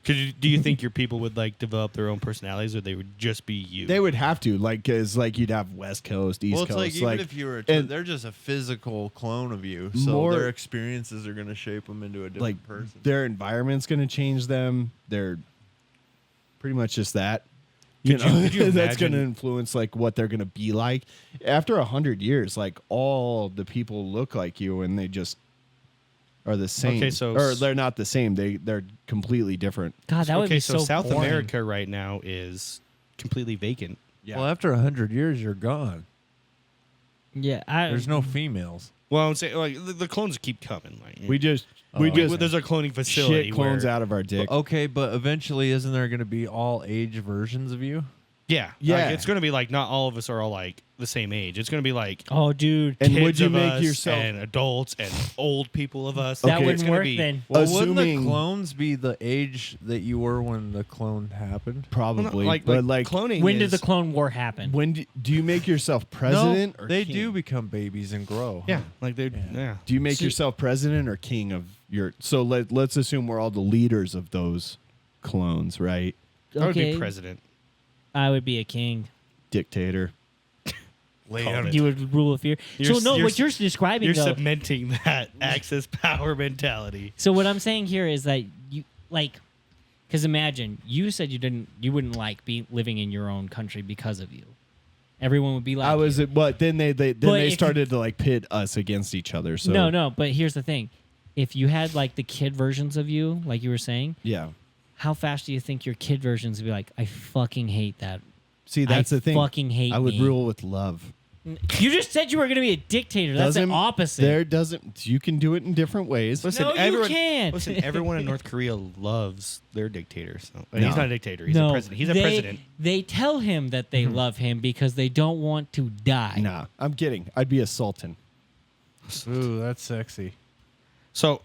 Do you think your people would like develop their own personalities, or they would just be you? they would have to, like, because like you'd have West Coast, East Well, it's Coast. like even if you were, and- they're just a physical clone of you, so More- their experiences are going to shape them into a different like person. their environment's going to change them. They're pretty much just that. You Could know, you- could you that's going to imagine- influence like what they're going to be like after 100 years. Like all the people look like you, and they just are the same. Okay, so or they're not the same. They're completely different. God, that would okay, be so so South boring. America right now is completely vacant. Yeah. Well, after 100 years, you're gone. Yeah, There's no females. Well, I'm saying like the clones keep coming. Like we just there's a cloning facility. shit clones where, out of our dick. Okay, but eventually, isn't there going to be all age versions of you? Yeah, Yeah. Like, it's going to be like not all of us are all like the same age. It's going to be like Oh, dude, And kids would you of make us yourself- and adults and old people of us. that Okay. It's wouldn't gonna work be- then. Well, wouldn't the Assuming- clones be the age that you were when the clone happened? Probably, Like, but like cloning. When is, did the Clone War happen? when do you make yourself president no, or they king? do become babies and grow. Yeah, like they. Yeah. Do you make yourself president or king of your? So let's assume we're all the leaders of those clones, right? I would Okay, be president. I would be a king. Dictator. Called it. You would rule with fear. You're- So no, you're- what you're describing You're though. cementing that Axis power mentality. So what I'm saying here is that you like, because imagine you said you wouldn't like be living in your own country because of you. Everyone would be like, I was, you. but then they But if- started to like pit us against each other. So No. But here's the thing: if you had like the kid versions of you, like you were saying, yeah. how fast do you think your kid versions would be like? I fucking hate that. See, that's I the thing. fucking hate I would me. rule with love. You just said you were going to be a dictator. That's the Doesn't- opposite. There doesn't. You can do it in different ways. Listen, No, you everyone, can't. Listen, everyone in North Korea loves their dictator. So No. he's not a dictator. He's no, a president. He's a they, president. They tell him that they love him because they don't want to die. Nah, I'm kidding. I'd be a sultan. Ooh, that's sexy. So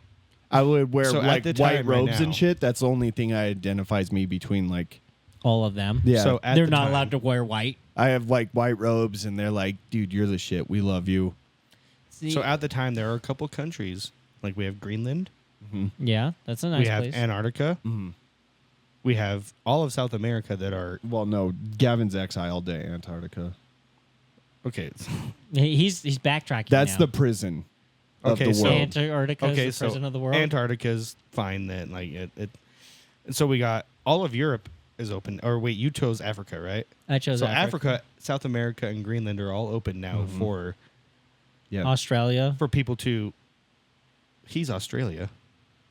I would wear So at like the white time right robes now- and shit. That's the only thing that identifies me between like. All of them. Yeah. So at They're the not time- allowed to wear white. I have like white robes, and they're like, "Dude, you're the shit. We love you." See, So at the time, there are a couple countries like we have Greenland, yeah, that's a nice we have place. Antarctica, we have all of South America that are Well, no, Gavin's exiled to Antarctica. okay. He's backtracking. Oh, That's now. the prison of Okay, the so- world. Antarctica Okay, is the so president of the world. Antarctica's fine then. Like it. And so we got all of Europe is open. Or wait, you chose Africa, right? I chose So Africa. South America, and Greenland are all open now Yeah. Australia. for people to. He's Australia.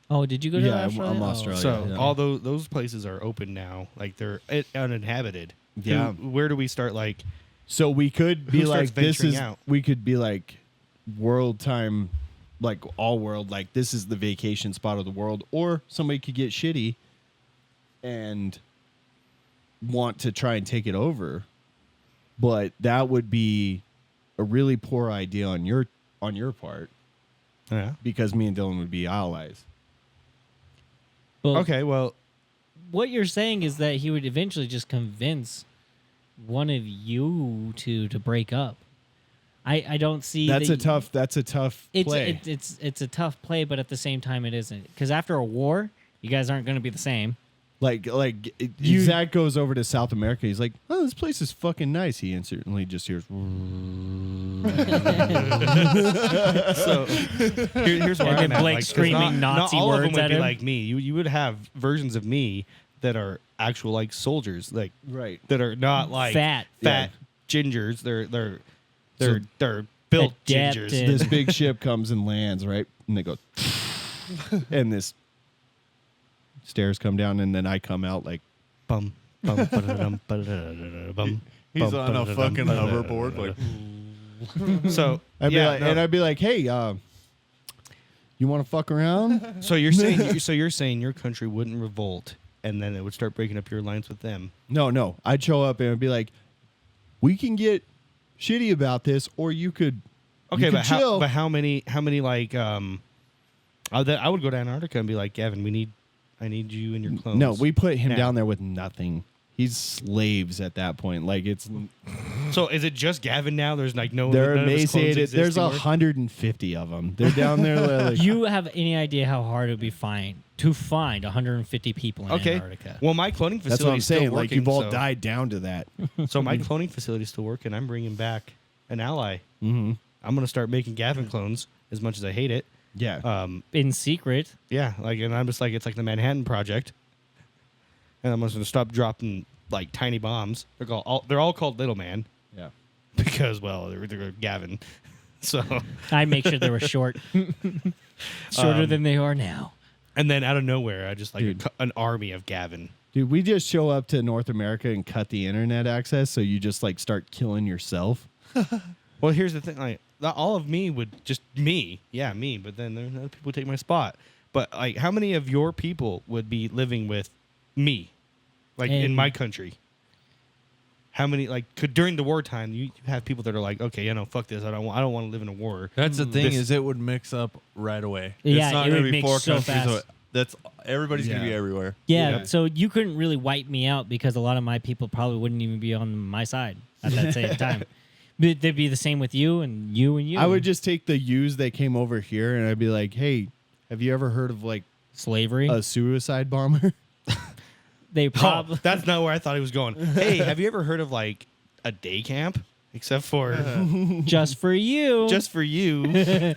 Oh, did you go to Yeah, I'm Australia? Australia. So yeah. all those places are open now. Like they're uninhabited. Yeah. Where do we start? Like So we could be Who starts like, this venturing is. out? We could be like, world time, like all world. Like this is the vacation spot of the world. Or somebody could get shitty, and want to try and take it over, but that would be a really poor idea on your part, yeah. because me and Dylan would be allies. Well, Okay. Well, what you're saying is that he would eventually just convince one of you two to break up. I don't see That's the- a tough. That's a tough play. It's a tough play, but at the same time, it isn't. Because after a war, you guys aren't going to be the same. Zach goes over to South America. He's like, "Oh, this place is fucking nice." He instantly just hears. So here's where And I'm then at. Blake 'Cause screaming Nazi not all of words them would at be him. like me. You would have versions of me that are actual like soldiers, like Right. that are not like Fat. gingers. They're So- built Adapted. gingers. This big ship comes and lands, right? And they go, and this stairs come down, and then I come out like, Bum, bum, ba-da-dum, ba-da-da-da-da, bum, He's bum, on a ba-da-dum, fucking ba-da-da-da-da. hoverboard, like. So I'd be yeah, like, no. and I'd be like, "Hey, you want to fuck around?" So you're saying your country wouldn't revolt, and then it would start breaking up your alliance with them. No. I'd show up and I'd be like, "We can get shitty about this, or you could." Okay, you could chill. but how many like I would go to Antarctica and be like, Gavin, I need you and your clones. No, we put him now. down there with nothing. He's slaves at that point. Like it's So is it just Gavin now? There's like no. they're none of his clones emaciated. exist There's anymore? 150 of them. They're down there. Like, You have any idea how hard it would be to find 150 people in Okay. Antarctica? Well, my cloning facility that's what I'm is still saying. working. Like you've all so, died down to that. So my cloning facility is still working. I'm bringing back an ally. Mm-hmm. I'm gonna start making Gavin clones. As much as I hate it, Yeah. In secret. yeah. Like, and I'm just like, it's like the Manhattan Project. And I'm just gonna stop dropping like tiny bombs. They're all called Little Man yeah. because they're Gavin. So I make sure they were short. Shorter than they are now. and then out of nowhere, I just like Dude. an army of Gavin. Dude, we just show up to North America and cut the internet access, so you just like start killing yourself. Well, here's the thing: like, all of me would just me, but then there other people would take my spot. But like, how many of your people would be living with me, like in And- my country? How many like could during the wartime you have people that are like, okay, fuck this, I don't want to live in a war. That's the thing This- is it would mix up right away. Yeah, it's not it gonna would be mix four so countries. fast. So that's everybody's gonna be Yeah. everywhere. Yeah, so you couldn't really wipe me out because a lot of my people probably wouldn't even be on my side at that same time. But they'd be the same with you and you and you. I would just take the U's that came over here, and I'd be like, "Hey, have you ever heard of like slavery. a suicide bomber?" They Oh, probably that's not where I thought he was going. Hey, have you ever heard of like a day camp? Except for just for you. just for you. They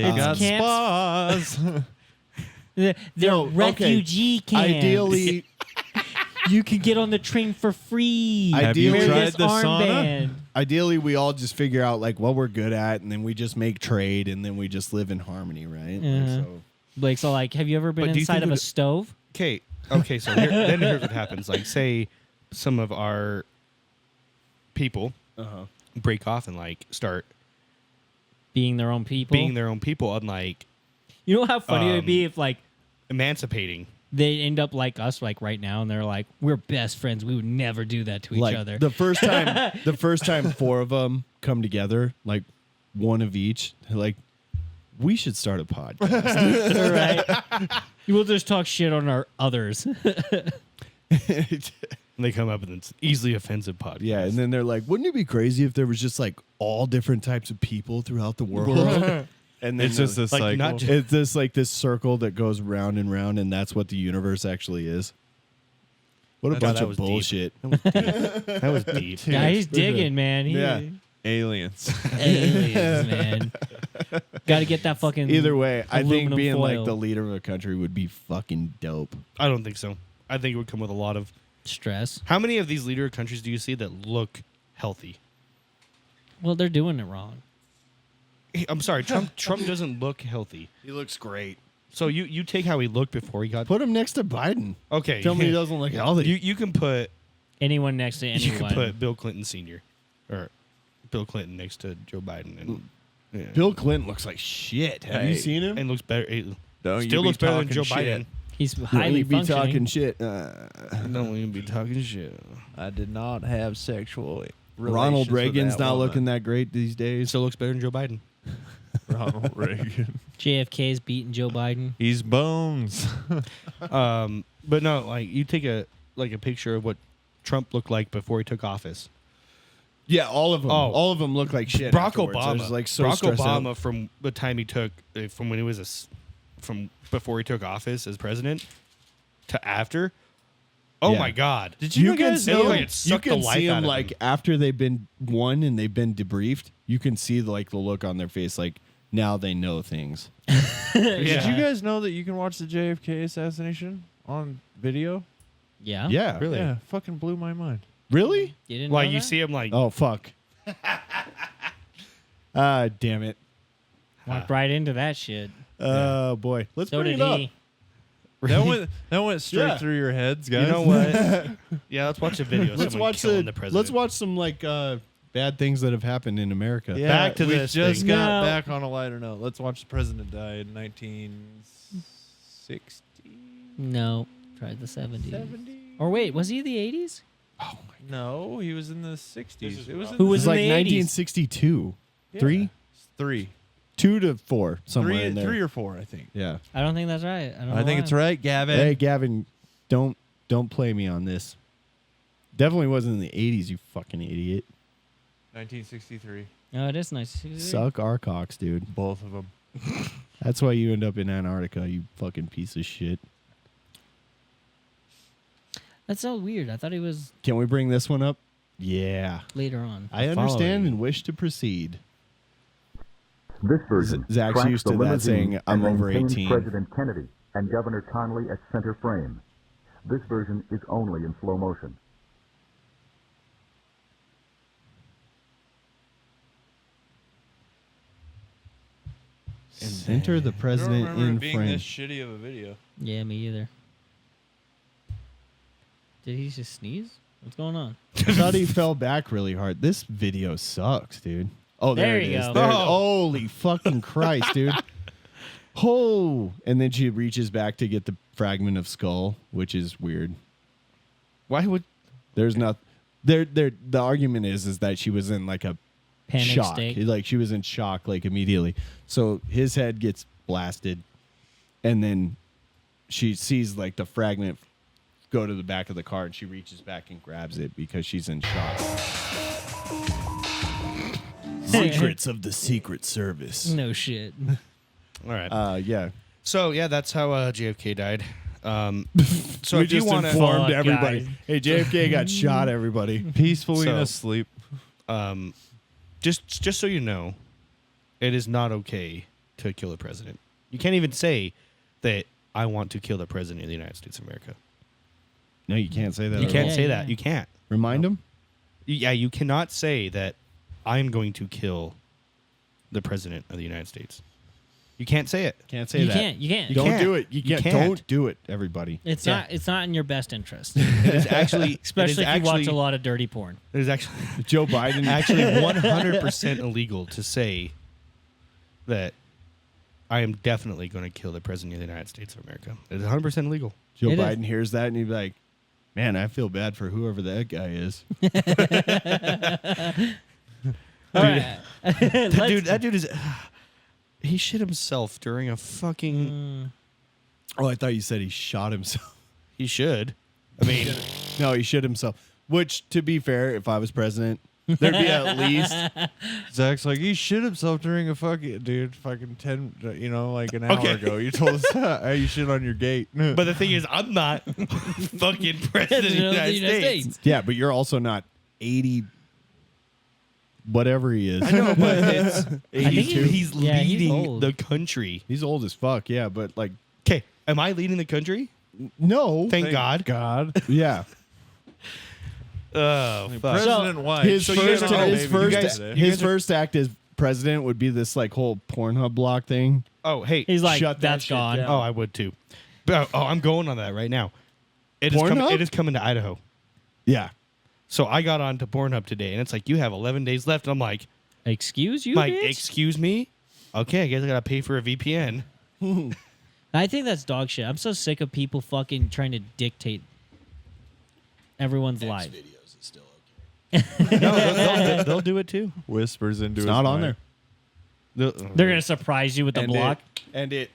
It's got camps. spas. They're No, okay. refugee camps. Ideally, you could get on the train for free. Have you Wear tried this the sauna? armband. we all just figure out like what we're good at, and then we just make trade, and then we just live in harmony, right? Like, Uh-huh. so Blake's all like, have you ever been But do you inside think of a it would- stove? Okay, so here's what happens. Like, say some of our people break off and like start Being their own people. being their own people and like You know how funny it would be if like emancipating. they end up like us like right now and they're like, we're best friends. We would never do that to each like other. the first time four of them come together, like one of each, they're like, we should start a podcast. right? We'll just talk shit on our others. And they come up with this easily offensive podcast. Yeah, and then they're like, wouldn't it be crazy if there was just like all different types of people throughout the world? And then It's just they're a like, cycle. not just- it's this like this circle that goes round and round, and that's what the universe actually is. What a Wow, bunch that of was deep. bullshit. That was deep. Yeah, he's digging, man. Yeah. Aliens. Aliens, man. Got to get that fucking. Either way, I think aluminum being foil. like the leader of a country would be fucking dope. I don't think so. I think it would come with a lot of. stress. How many of these leader countries do you see that look healthy? Well, they're doing it wrong. I'm sorry, Trump doesn't look healthy. He looks great. So you take how he looked before he got. Put him next to Biden. Okay, Tell me he doesn't look healthy. You can put Anyone next to you anyone. can put Bill Clinton Sr. or Bill Clinton next to Joe Biden and yeah. Bill Clinton looks like shit. Have you Hey. seen him? and looks better. He Don't you still be looks better than talking Joe shit. Biden. He's Don't highly you be functioning. talking shit. Don't even be talking shit. I did not have sexual Ronald relations with Reagan's that not woman. looking that great these days. Still looks better than Joe Biden. Ronald Reagan. JFK's beating Joe Biden. He's bones. But no, like you take a picture of what Trump looked like before he took office? Yeah, all of them. Oh. All of them look like shit. Barack afterwards. I Obama. was, like, so Barack stressed Obama out. from the time he took from when he was from before he took office as president to after. Oh Yeah. my God! Did You guys can know? It see, you sucked the can life see out them of like him. after they've been won and they've been debriefed. You can see like the look on their face, like now they know things. Did you guys know that you can watch the JFK assassination on video? Yeah. Yeah, Really? Yeah, fucking blew my mind. really? You didn't Why know you that? see him like? Oh fuck! Damn it! Walked right into that shit. Oh boy, let's So bring did it up. he. That went straight Yeah. through your heads, guys. You know what? Yeah, let's watch a video. Of Let's someone watch killing the president. Let's watch some like bad things that have happened in America. Yeah, Back to we this just thing. got No. back on a lighter note. Let's watch the president die in 1960. No. Tried the 70s. Or wait, was he the 80s? No, he was in the 60s. It was in Who the was It was in like the 80s? 1962. Yeah. 3, Three. 2 to 4, somewhere in there. 3 or 4, I think. Yeah. I don't think that's right. I don't know I think why. it's right, Gavin. Hey, Gavin, don't play me on this. Definitely wasn't in the 80s, you fucking idiot. 1963. Oh, it is nice. Suck our cocks, dude. Both of them. That's why you end up in Antarctica, you fucking piece of shit. That's so weird. I thought he was Can we bring this one up? Yeah. later on. I Following understand you. and wish to proceed. This version Zach's tracks used the to that limousine saying, "I'm and over maintains 18." President Kennedy and Governor Connolly at center frame. This version is only in slow motion. Center the I don't president remember in it being frame. this shitty of a video. Yeah, me either. Did he just sneeze? What's going on? I thought he fell back really hard. This video sucks, dude. Oh, there, There it you is. go. There it- Oh. Holy fucking Christ, dude. Oh, and then she reaches back to get the fragment of skull, which is weird. Why would? There's not there the argument is that she was in like a Panic shock. state. Like she was in shock like immediately. So his head gets blasted and then she sees like the fragment go to the back of the car and she reaches back and grabs it because she's in shock. Secrets of the Secret Service. No shit. All right. Yeah. So yeah, that's how JFK died. So we if you just want informed Fuck, everybody. guys. Hey, JFK got shot, everybody. Peacefully So- asleep. just so you know, it is not okay to kill the president. You can't even say that I want to kill the president of the United States of America. No, you can't say that. You at can't all. say Yeah, that. yeah. You can't. Remind him? Yeah, you cannot say that I'm going to kill the president of the United States. You can't say it. Can't say You that. can't. You can't. You Don't can't. do it. You You can't. can't. Don't do it, everybody. It's Yeah. not. It's not in your best interest, It is actually, especially if it is you watch actually- a lot of dirty porn. It is actually Joe Biden. actually 100% illegal to say that I am definitely going to kill the president of the United States of America. It is 100% illegal. Joe It is. Biden hears that and he'd be like, "Man, I feel bad for whoever that guy is." All right. That dude is. He shit himself during a fucking. Oh, I thought you said he shot himself. He should. I mean, No, he shit himself. Which, to be fair, if I was president, there'd be at least Zach's like, he shit himself during a fucking 10, like an hour Okay. ago. You told us how you shit on your gate. but the thing is, I'm not fucking president of the United States. yeah, but you're also not 80, whatever he is. I know, but it's. think 82. He's yeah, he's leading old. the country. He's old as fuck. Yeah, but like, Okay, am I leading the country? no. Thank God. God. Yeah. Oh, fuck. President White. His So you guys first, are- his you first, guys- his first act as president would be this like whole Pornhub block thing. Oh, hey. He's like, Shut that that's shit gone. down. Oh, I would too. But, I'm going on that right now. It is coming. Pornhub? It is coming to Idaho. Yeah. So I got on to Pornhub today, and it's like you have 11 days left. And I'm like, Excuse you, Mike, bitch? excuse me. Okay, I guess I gotta pay for a VPN. I think that's dog shit. I'm so sick of people fucking trying to dictate everyone's life. Videos is still okay. No, they'll do it too. Whispers into It's his not on mic. there. They're gonna surprise you with the block. And it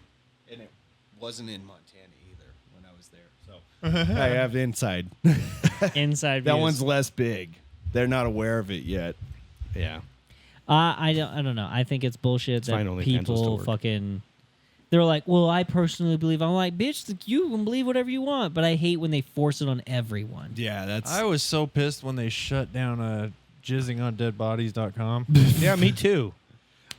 wasn't in Montana either when I was there. So I have inside. Inside That views. one's less big. They're not aware of it yet. Yeah. I don't know. I think it's bullshit that fine, OnlyFans will still people work. fucking. They're like, well, I personally believe. I'm like, bitch, you can believe whatever you want, but I hate when they force it on everyone. Yeah, that's. I was so pissed when they shut down jizzingonddeadbodies.com. Yeah, me too.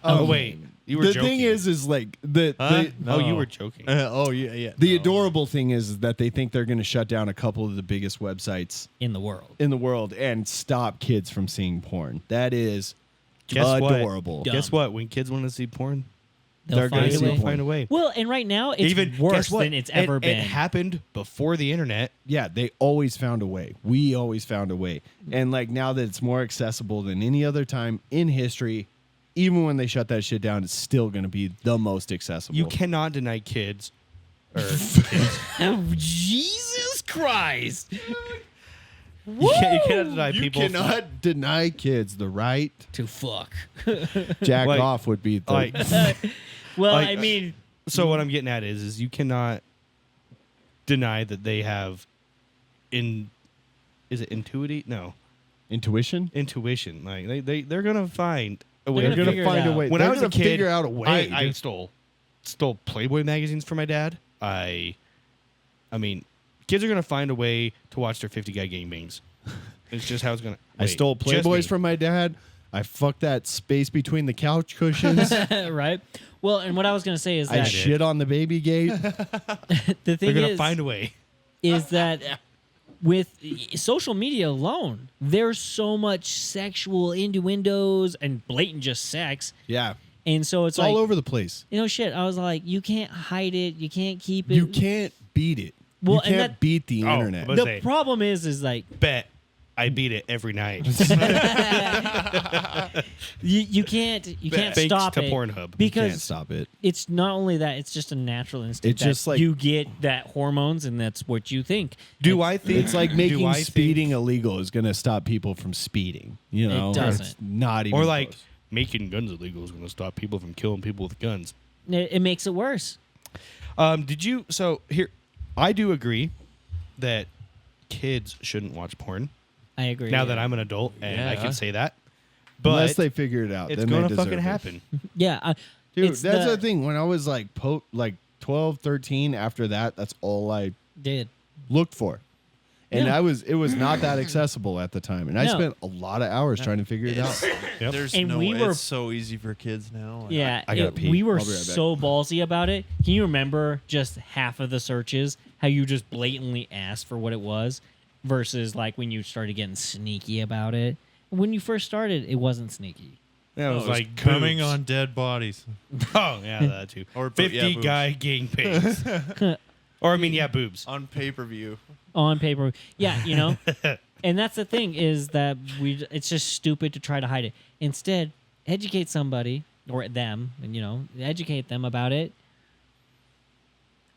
Oh, wait. You were the joking. thing is like the. Huh? Oh, you No. were joking. Oh yeah. The No. adorable thing is that they think they're going to shut down a couple of the biggest websites In the world. in the world and stop kids from seeing porn. That is Guess what? adorable. Dumb. Guess what? When kids want to see porn, They'll gonna find a see way. porn. find a way. Well, and right now it's Even worse guess what? than it's ever been. It happened before the internet. Yeah, they always found a way. We always found a way. And like now that it's more accessible than any other time in history, even when they shut that shit down, it's still going to be the most accessible. You cannot deny kids. Or kids. Oh, Jesus Christ! You cannot deny You people. cannot deny kids the right To fuck. jack Like- off would be the Like, Well, Like- I mean, so what I'm getting at is you cannot deny that they have is it intuity? No, intuition. intuition. Like they're gonna find a way. They're They're gonna going to figure it find a out. way. When They're I was a gonna kid, figure out a way. I stole Playboy magazines from my dad. I mean, kids are gonna find a way to watch their 50 guy gangbangs. It's just how it's gonna. I Wait, stole just me. Playboys from my dad. I fucked that space between the couch cushions. right? Well, and what I was gonna say is I that shit on the baby gate. the They're thing gonna is, find a way. is that with social media alone, there's so much sexual innuendos and blatant just sex, Yeah. and so it's It's all like, over the place. you know, shit. I was like, you can't hide it, you can't keep it. You can't beat it. Well, you and can't that- beat the Oh, internet. but- The say- problem is like Bet I beat it every night. you can't Thanks stop to it Pornhub. You You can't because stop it. it's not only that, it's just a natural instinct. It's that just like- you get that hormones and that's what you think. Do I think It's like do making I think- speeding illegal is going to stop people from speeding. You know, It doesn't. It's not even or like close. making guns illegal is going to stop people from killing people with guns. It makes it worse. Did you? So here, I do agree that kids shouldn't watch porn. I agree. Now that I'm an adult and I Yeah. can say that, but unless they figure it out, it's then going they to deserve fucking it. happen. yeah, Dude, it's that's the thing. When I was like 12, 13, after that, that's all I did. looked for. And Yeah. it was not that accessible at the time. And I No. spent a lot of hours trying to figure it out. Yep. There's And no we way. were- It's so easy for kids now. Like, Yeah, I gotta pee. we were I'll be right back. so ballsy about it. Can you remember just half of the searches? How you just blatantly asked for what it was, versus like when you started getting sneaky about it. When you first started, it wasn't sneaky. Yeah, it was it was like coming boobs. on dead bodies. Oh yeah, that too. Or 50 yeah, boobs. guy gangbangs. Or I mean, yeah, boobs. On pay-per-view. On paper, yeah, you know. And that's the thing is that it's just stupid to try to hide it. Instead, educate somebody or them, and educate them about it.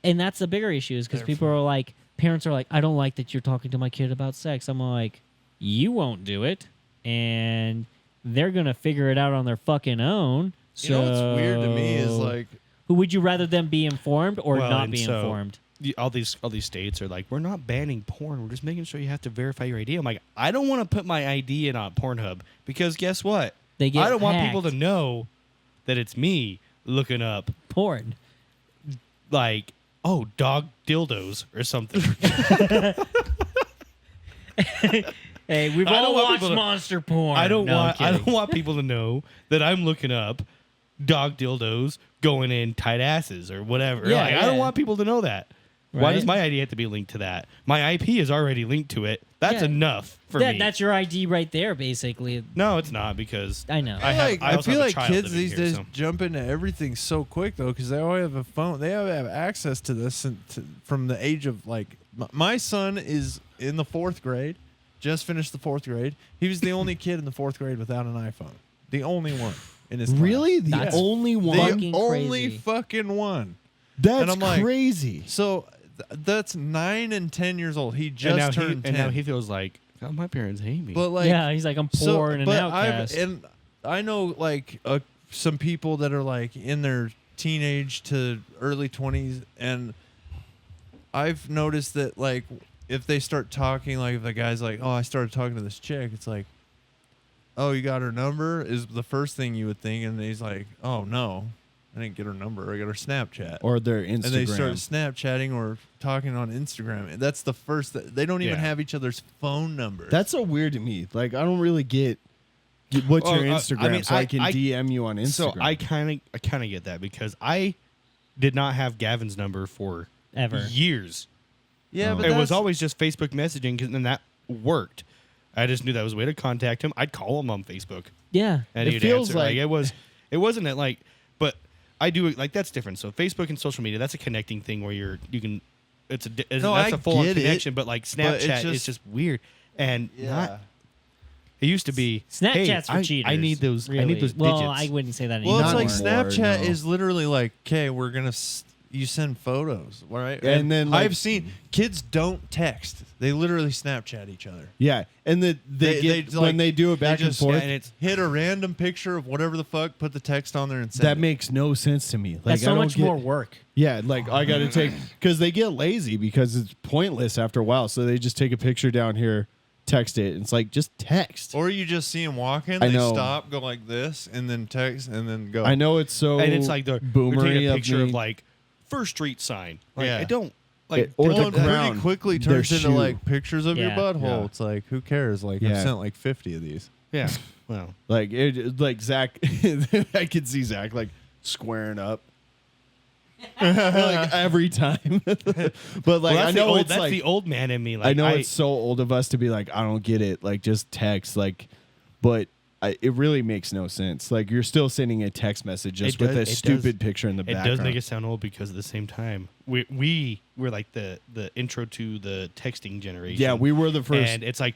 And that's the bigger issue is because people are like, parents are like, I don't like that you're talking to my kid about sex. I'm like, you won't do it, and they're gonna figure it out on their fucking own. So, You know what's weird to me is like, who would you rather them be informed or Well, not and be so- informed? All these states are like, we're not banning porn. We're just making sure you have to verify your ID. I'm like, I don't want to put my ID in on Pornhub because guess what? They get I don't want people to hacked. know that it's me looking up Porn. like, oh, dog dildos or something. Hey, we've I don't all want watched people to- monster porn. I don't No, I'm want I kidding. don't want people to know that I'm looking up dog dildos going in tight asses or whatever. Yeah, Like, I don't yeah. want people to know that. Why does Right? my ID have to be linked to that? My IP is already linked to it. That's Yeah. enough for me. That's your ID right there, basically. No, it's not because I know. I also feel have a like child kids living these here, days so. jump into everything so quick though, because they all have a phone. They have access to this from the age of like. My son is in the 4th grade, just finished the 4th grade. He was the only kid in the 4th grade without an iPhone. The only one in his class. Really? The That's only one? fucking The only crazy. fucking one. That's And I'm like, crazy. So that's 9 and 10 years old. He and just now turned 10. and now he feels like, oh, my parents hate me. But like, Yeah, he's like, I'm poor and an but outcast. I know like some people that are like in their teenage to early 20s, and I've noticed that like if they start talking, like if the guy's like, "Oh, I started talking to this chick," it's like, "Oh, you got her number?" is the first thing you would think, and he's like, "Oh no, I didn't get her number. I got her Snapchat." Or their Instagram. And they start Snapchatting or talking on Instagram. And that's the first. They don't even have each other's phone numbers. That's so weird to me. Like, I don't really get what's your Instagram, so I can DM you on Instagram. So I kind of get that because I did not have Gavin's number for Ever. years. yeah, but It was always just Facebook messaging, and that worked. I just knew that was a way to contact him. I'd call him on Facebook, Yeah. and It he'd feels answer. like- It wasn't that like, but I do it like that's different. So Facebook and social media, that's a connecting thing where you can. That's I a full on get it, connection, but like but it's Snapchat is just- just weird and not. It used to be Snapchat's hey, for cheaters. I need those. Really. I need those well, digits. I wouldn't say that Well, anymore. it's like anymore, Snapchat no. is literally like, okay, we're gonna. You send photos, right? And then, like- I've seen kids don't text; they literally Snapchat each other. yeah, and they get when like, they do it back they and just- forth. and it's hit a random picture of whatever the fuck, put the text on there, and send that it. makes no sense to me. Like, That's I so don't much get- more work. Yeah, like I got to take because they get lazy because it's pointless after a while. So they just take a picture down here, text it. And it's like just text. Or you just see them walking, I they know. stop, go like this, and then text, and then go. I know it's so and it's like they're boomery taking a picture me. of like First Street sign. Like, Yeah. I don't like. Or Well, the and ground, pretty quickly their turns into shoe. like pictures of your Yeah. butthole. Yeah. It's like, who cares? Like, Yeah. I've sent like 50 of these. yeah. Well, Like like Zach, I could see Zach like squaring up. Like every time, but like I know it's that's like the old man in me. Like I know it's so old of us to be like I don't get it. Like just text, like, but it really makes no sense. Like you're still sending a text message just with a it stupid picture in the It background. does make it sound old because at the same time we were like the intro to the texting generation. Yeah, we were the first. and it's like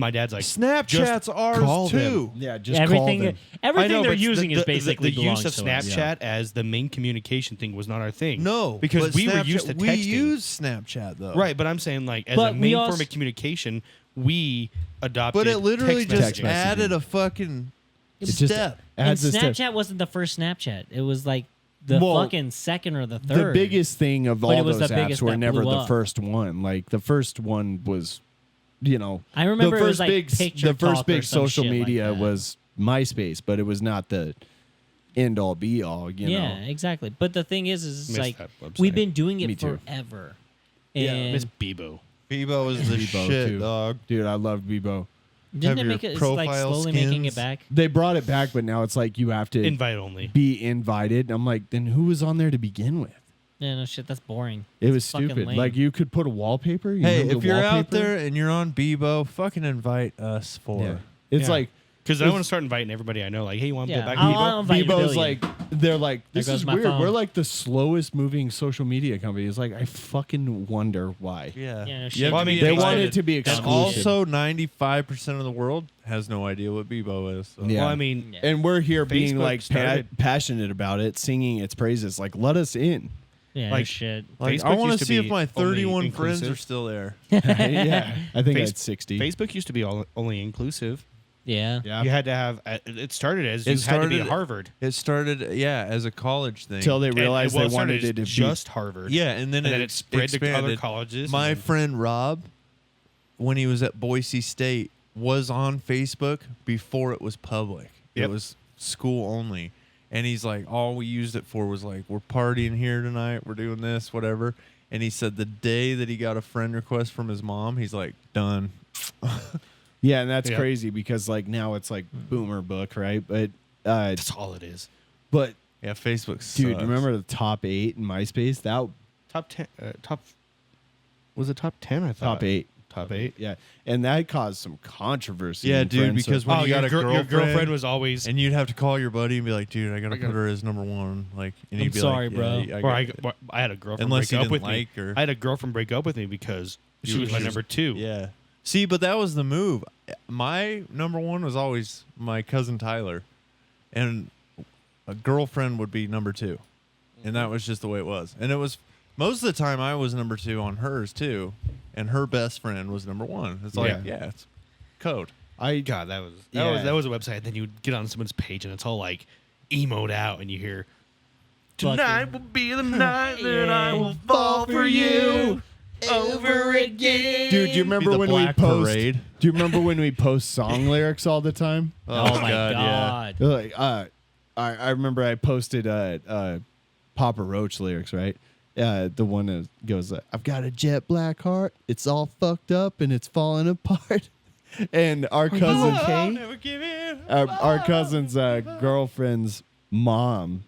my dad's like Snapchat's just ours call too. yeah, just everything call them. everything I know, they're but using is basically the use of belongs to us. Snapchat as the main communication thing was not our thing. No, because but we were Snapchat- used to texting. We use Snapchat though, Right, but I'm saying like as But a we main also- form of communication, we adopted. But it literally text just messaging. added a fucking It just step. And adds a step. Snapchat wasn't the first Snapchat. It was like the Well, fucking second or the The third. biggest thing of But it all was those the apps biggest were that never blew the up. first one. Like the first one was, I remember the it was first like big, picture the first talk or big some social shit like media that. was MySpace, but it was not the end all be all. You yeah, know, exactly. But the thing is it's Miss like that website. we've been doing Me it too. forever. Yeah, And Miss Bebo. Bebo was the Bebo, shit, too. dog. dude, I loved Bebo. didn't have it make your it it's like profile slowly making it skins. back? They brought it back, but now it's like you have to Invite only. be invited. I'm like, then who was on there to begin with? Yeah, no shit, that's boring. It was It's fucking stupid. lame. Like you could put a wallpaper. You Hey, know, the if you're out wallpaper? there and you're on Bebo, fucking invite us for. yeah. It's Yeah. like Because I want to start inviting everybody I know. Like, hey, you want to Yeah, get back? I'll invite you, Bebo's Billion. like they're like this There goes is my weird. phone. We're like the slowest moving social media company. It's like I fucking wonder why. Yeah. Yeah, no You shit. have Well, I to mean, be They Excited. want excited. it to be And exclusive. also, 95% of the world has no idea what Bebo is. So. Yeah. Well, I mean, Yeah. and we're here being Facebook like started- passionate about it, singing its praises. Like let us in. Yeah, no like- shit. Like, I Facebook want used to to see if be my only 31 friends inclusive. are still there. Yeah, I think Face- it's 60. Facebook used to be only inclusive. Yeah. Yeah, You had to have. It started as It you had to be started- Harvard. It started, yeah, as a college thing. until they And- realized well, they wanted started it to as be just Harvard. yeah, and then, and then it spread to other expanded. colleges. My and then- friend Rob, when he was at Boise State, was on Facebook before it was public. Yep. It was school only. And he's like, all we used it for was like, we're partying here tonight, we're doing this, whatever. And he said the day that he got a friend request from his mom, he's like, done. Yeah, and that's Yeah. crazy because like now it's like boomer book, right? But That's all it is. but Yeah, Facebook sucks. dude, remember the top 8 in MySpace? That Top 10. Top. Was it top 10? I thought. top 8. Top 8. Yeah, and that caused some controversy. Yeah, in dude, friends because circles. when you got your girlfriend was always. and you'd have to call your buddy and be like, dude, I got to I put gotta- her as number one. Like, and I'm he'd be sorry, like, bro. Yeah, or I had a girlfriend Unless break you up with didn't like me. her. I had a girlfriend break up with me because she was my number 2. Yeah. See, but that was the move. My number one was always my cousin Tyler, and a girlfriend would be number 2, and that was just the way it was. And it was most of the time I was number 2 on hers too, and her best friend was number 1. It's like, yeah, it's code. God, that Yeah. was a website. Then you would get on someone's page and it's all like emoed out, and you hear fucking- will be the night that I will fall for you over again. Dude, do you remember the when we Black post? Parade. Do you remember when we post song lyrics all the time? Oh, my god. yeah. They're like, I remember I posted Papa Roach lyrics, right? The one that goes, "I've got a jet black heart. It's all fucked up and it's falling apart." And our cousin, I'll never give in. our cousin's girlfriend's mom.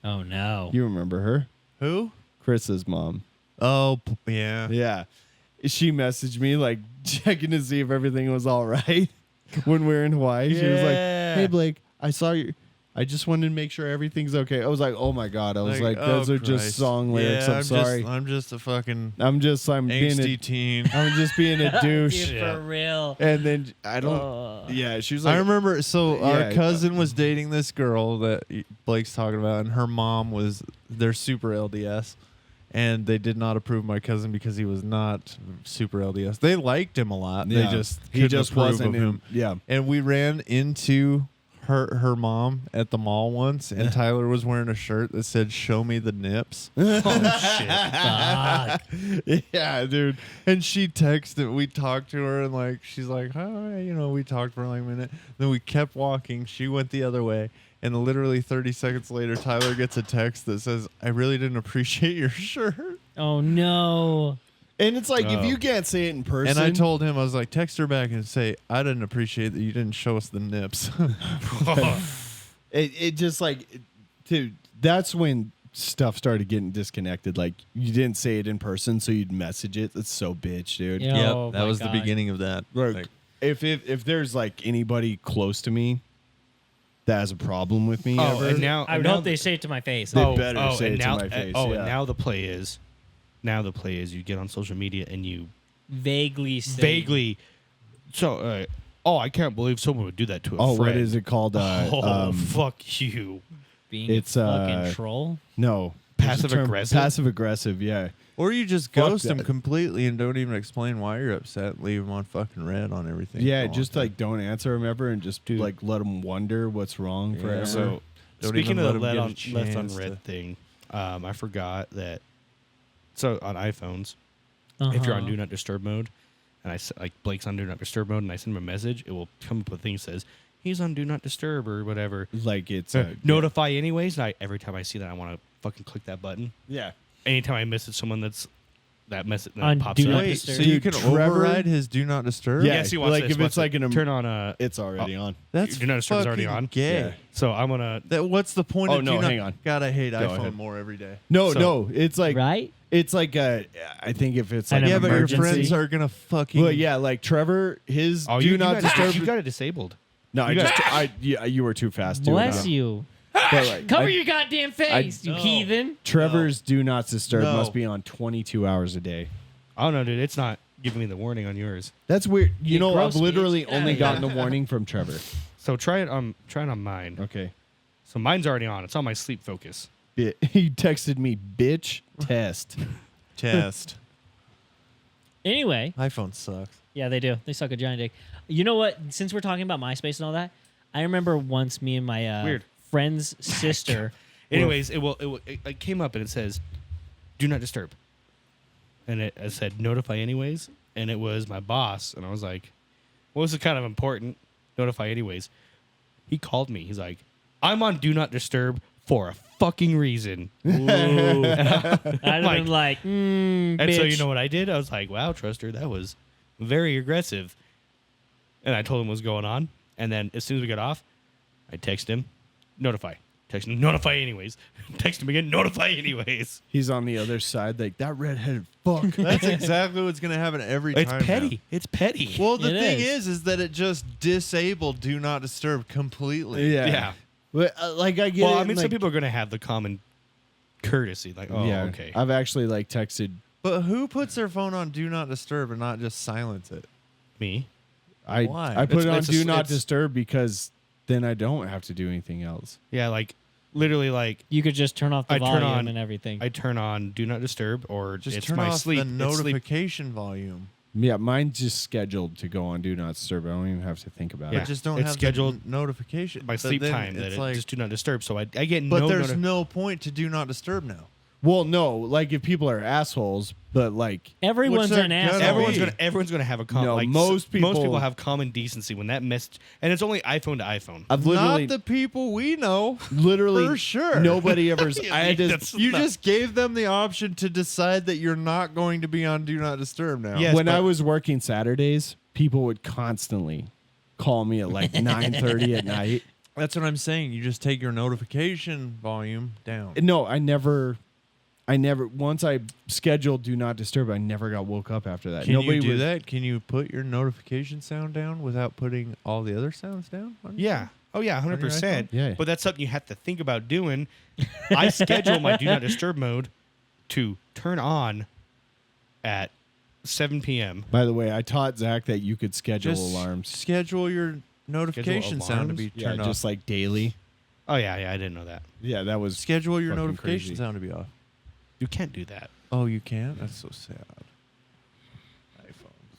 Oh no. You remember her? Who? Chris's mom. Oh, yeah. Yeah. She messaged me like checking to see if everything was all right when we were in Hawaii. She was like, Yeah. "Hey Blake, I saw you. I just wanted to make sure everything's okay." I was like, "Oh my god." I was like, "Those oh, are just Christ. song lyrics. Yeah, I'm sorry. I'm just a fucking I'm being angsty a teen. I'm just being a douche." Dude, for real. And then I don't yeah, she was like I remember. So Yeah. our cousin was dating this girl that Blake's talking about, and her mom was. They're super LDS, and they did not approve my cousin because he was not super LDS. They liked him a lot. Yeah. They just He couldn't just approve wasn't of him. yeah. And we ran into her mom at the mall once, and Tyler was wearing a shirt that said "Show me the nips." Fuck. Yeah, dude. And she texted. We talked to her, and like she's like, "Hi," we talked for like a minute. Then we kept walking. She went the other way, and literally 30 seconds later, Tyler gets a text that says, "I really didn't appreciate your shirt." Oh no. And it's like if Oh. you can't say it in person. And I told him, I was like, text her back and say, "I didn't appreciate that you didn't show us the nips." it just like dude, that's when stuff started getting disconnected. Like you didn't say it in person, so you'd message it. That's so bitch, dude. Yeah. Oh, that my was God. the beginning of that. Like, if there's like anybody close to me that has a problem with me ever, and now I would now hope they say it to my face. They better say and it to now, my face, Oh, yeah. and now the play is you get on social media and you Vaguely say. vaguely. So, I can't believe someone would do that to a oh, friend. what is it called? Fuck you. Being It's, a fucking troll. No, there's a Passive term- aggressive? Passive aggressive, yeah. Or you just Fuck ghost them that. completely and don't even explain why you're upset. Leave them on fucking red on everything. Yeah, for a just long like don't answer them ever, and just Dude. like let them wonder what's wrong time. forever. So don't Speaking even of let the 'em left get a on, left chance unread to- thing, I forgot that. So on iPhones, if you're on Do Not Disturb mode, and like Blake's on Do Not Disturb mode, and I send him a message, it will come up with a thing that says he's on Do Not Disturb or whatever. like it's Notify anyways. And every time I see that, I want to fucking click that button. yeah. Anytime I message someone that message that On pops Do up. Not Wait, Disturb. so you Dude, can Trevor- override his do not disturb? Yeah. Yes, you watch like this, if watch it's like it. an turn on it's already on. That's Do not disturb is already fucking on. gay. Yeah. So I'm gonna. What's the point Oh, of no, do not, hang on. God, I hate Go iPhone ahead. more every day. No, So- no, it's like Right? it's like I think if it's An like Yeah, but your emergency? friends are gonna fucking. well, yeah, like Trevor, his Oh, do you not disturb. You got it disabled. No, I you just got- you were too fast. doing Bless that. you. But, like, Cover your goddamn face, you No. heathen. Trevor's do not disturb No. must be on 22 hours a day. I don't know, dude. It's not giving me the warning on yours. That's weird. You Yeah, know, gross, I've literally bitch. Get outta only here. gotten a warning from Trevor. So try it on mine. Okay. So mine's already on. It's on my sleep focus. He texted me, "Bitch, test." test. Anyway, iPhone sucks. yeah, they do. They suck a giant dick. You know what? Since we're talking about MySpace and all that, I remember once me and my Weird. friend's sister. Anyways, it came up and it says, "Do not disturb," and it said notify anyways, and it was my boss, and I was like, "Well, this is kind of important. Notify anyways." He called me. He's like, "I'm on Do Not Disturb for a fucking reason." I'd have been like, And bitch. so you know what I did? I was like, "Wow, Truster, that was very aggressive." And I told him what was going on. And then as soon as we got off, I text him, notify. Text him, notify anyways. Text him again, notify anyways. He's on the other side, like that redheaded fuck. That's exactly what's gonna happen every It's time. petty. now. It's petty. Well, the It thing is. is that it just disabled do not disturb completely. yeah. But, like I get Well, it. I mean, like, some people are going to have the common courtesy. Like, oh, yeah, okay. I've actually like texted. But who puts their phone on do not disturb and not just silence it? Me. Why? I put It's- it on it's a- do not it's- disturb because then I don't have to do anything else. Yeah, like, literally, like, You could just turn off the I turn volume on- and everything. I turn on do not disturb or Just it's turn my off sleep. the it's sleep. notification volume. Yeah, mine's just scheduled to go on Do Not Disturb. I don't even have to think about Yeah. it. I just don't It's have scheduled the notification. My But sleep then time that it's it like, just do not disturb. So I get but no. there's no point to Do Not Disturb now. Well, no, like if people are assholes, but like Everyone's they're an gonna asshole. be. Everyone's gonna have a No, like most most people- people have common decency when that message, and it's only iPhone to iPhone. I've literally, Not the people we know. literally for sure. nobody ever. I had to. That's You not- just gave them the option to decide that you're not going to be on Do Not Disturb now. Yes, when I but- was working Saturdays, people would constantly call me at like 9:30 at night. That's what I'm saying. You just take your notification volume down. No, I never. Once I scheduled Do Not Disturb, I never got woke up after that. Can Nobody you do was- that? Can you put your notification sound down without putting all the other sounds down? Yeah. Oh yeah, 100%. Yeah. But that's something you have to think about doing. I schedule my do not disturb mode to turn on at 7 p.m. By the way, I taught Zach that you could schedule Just alarms. schedule your notification sound to be Yeah, turned off. just like daily. Oh yeah, I didn't know that. Yeah, that was. Schedule your fucking notification crazy. sound to be off. You can't do that. Oh, you can't? That's so sad.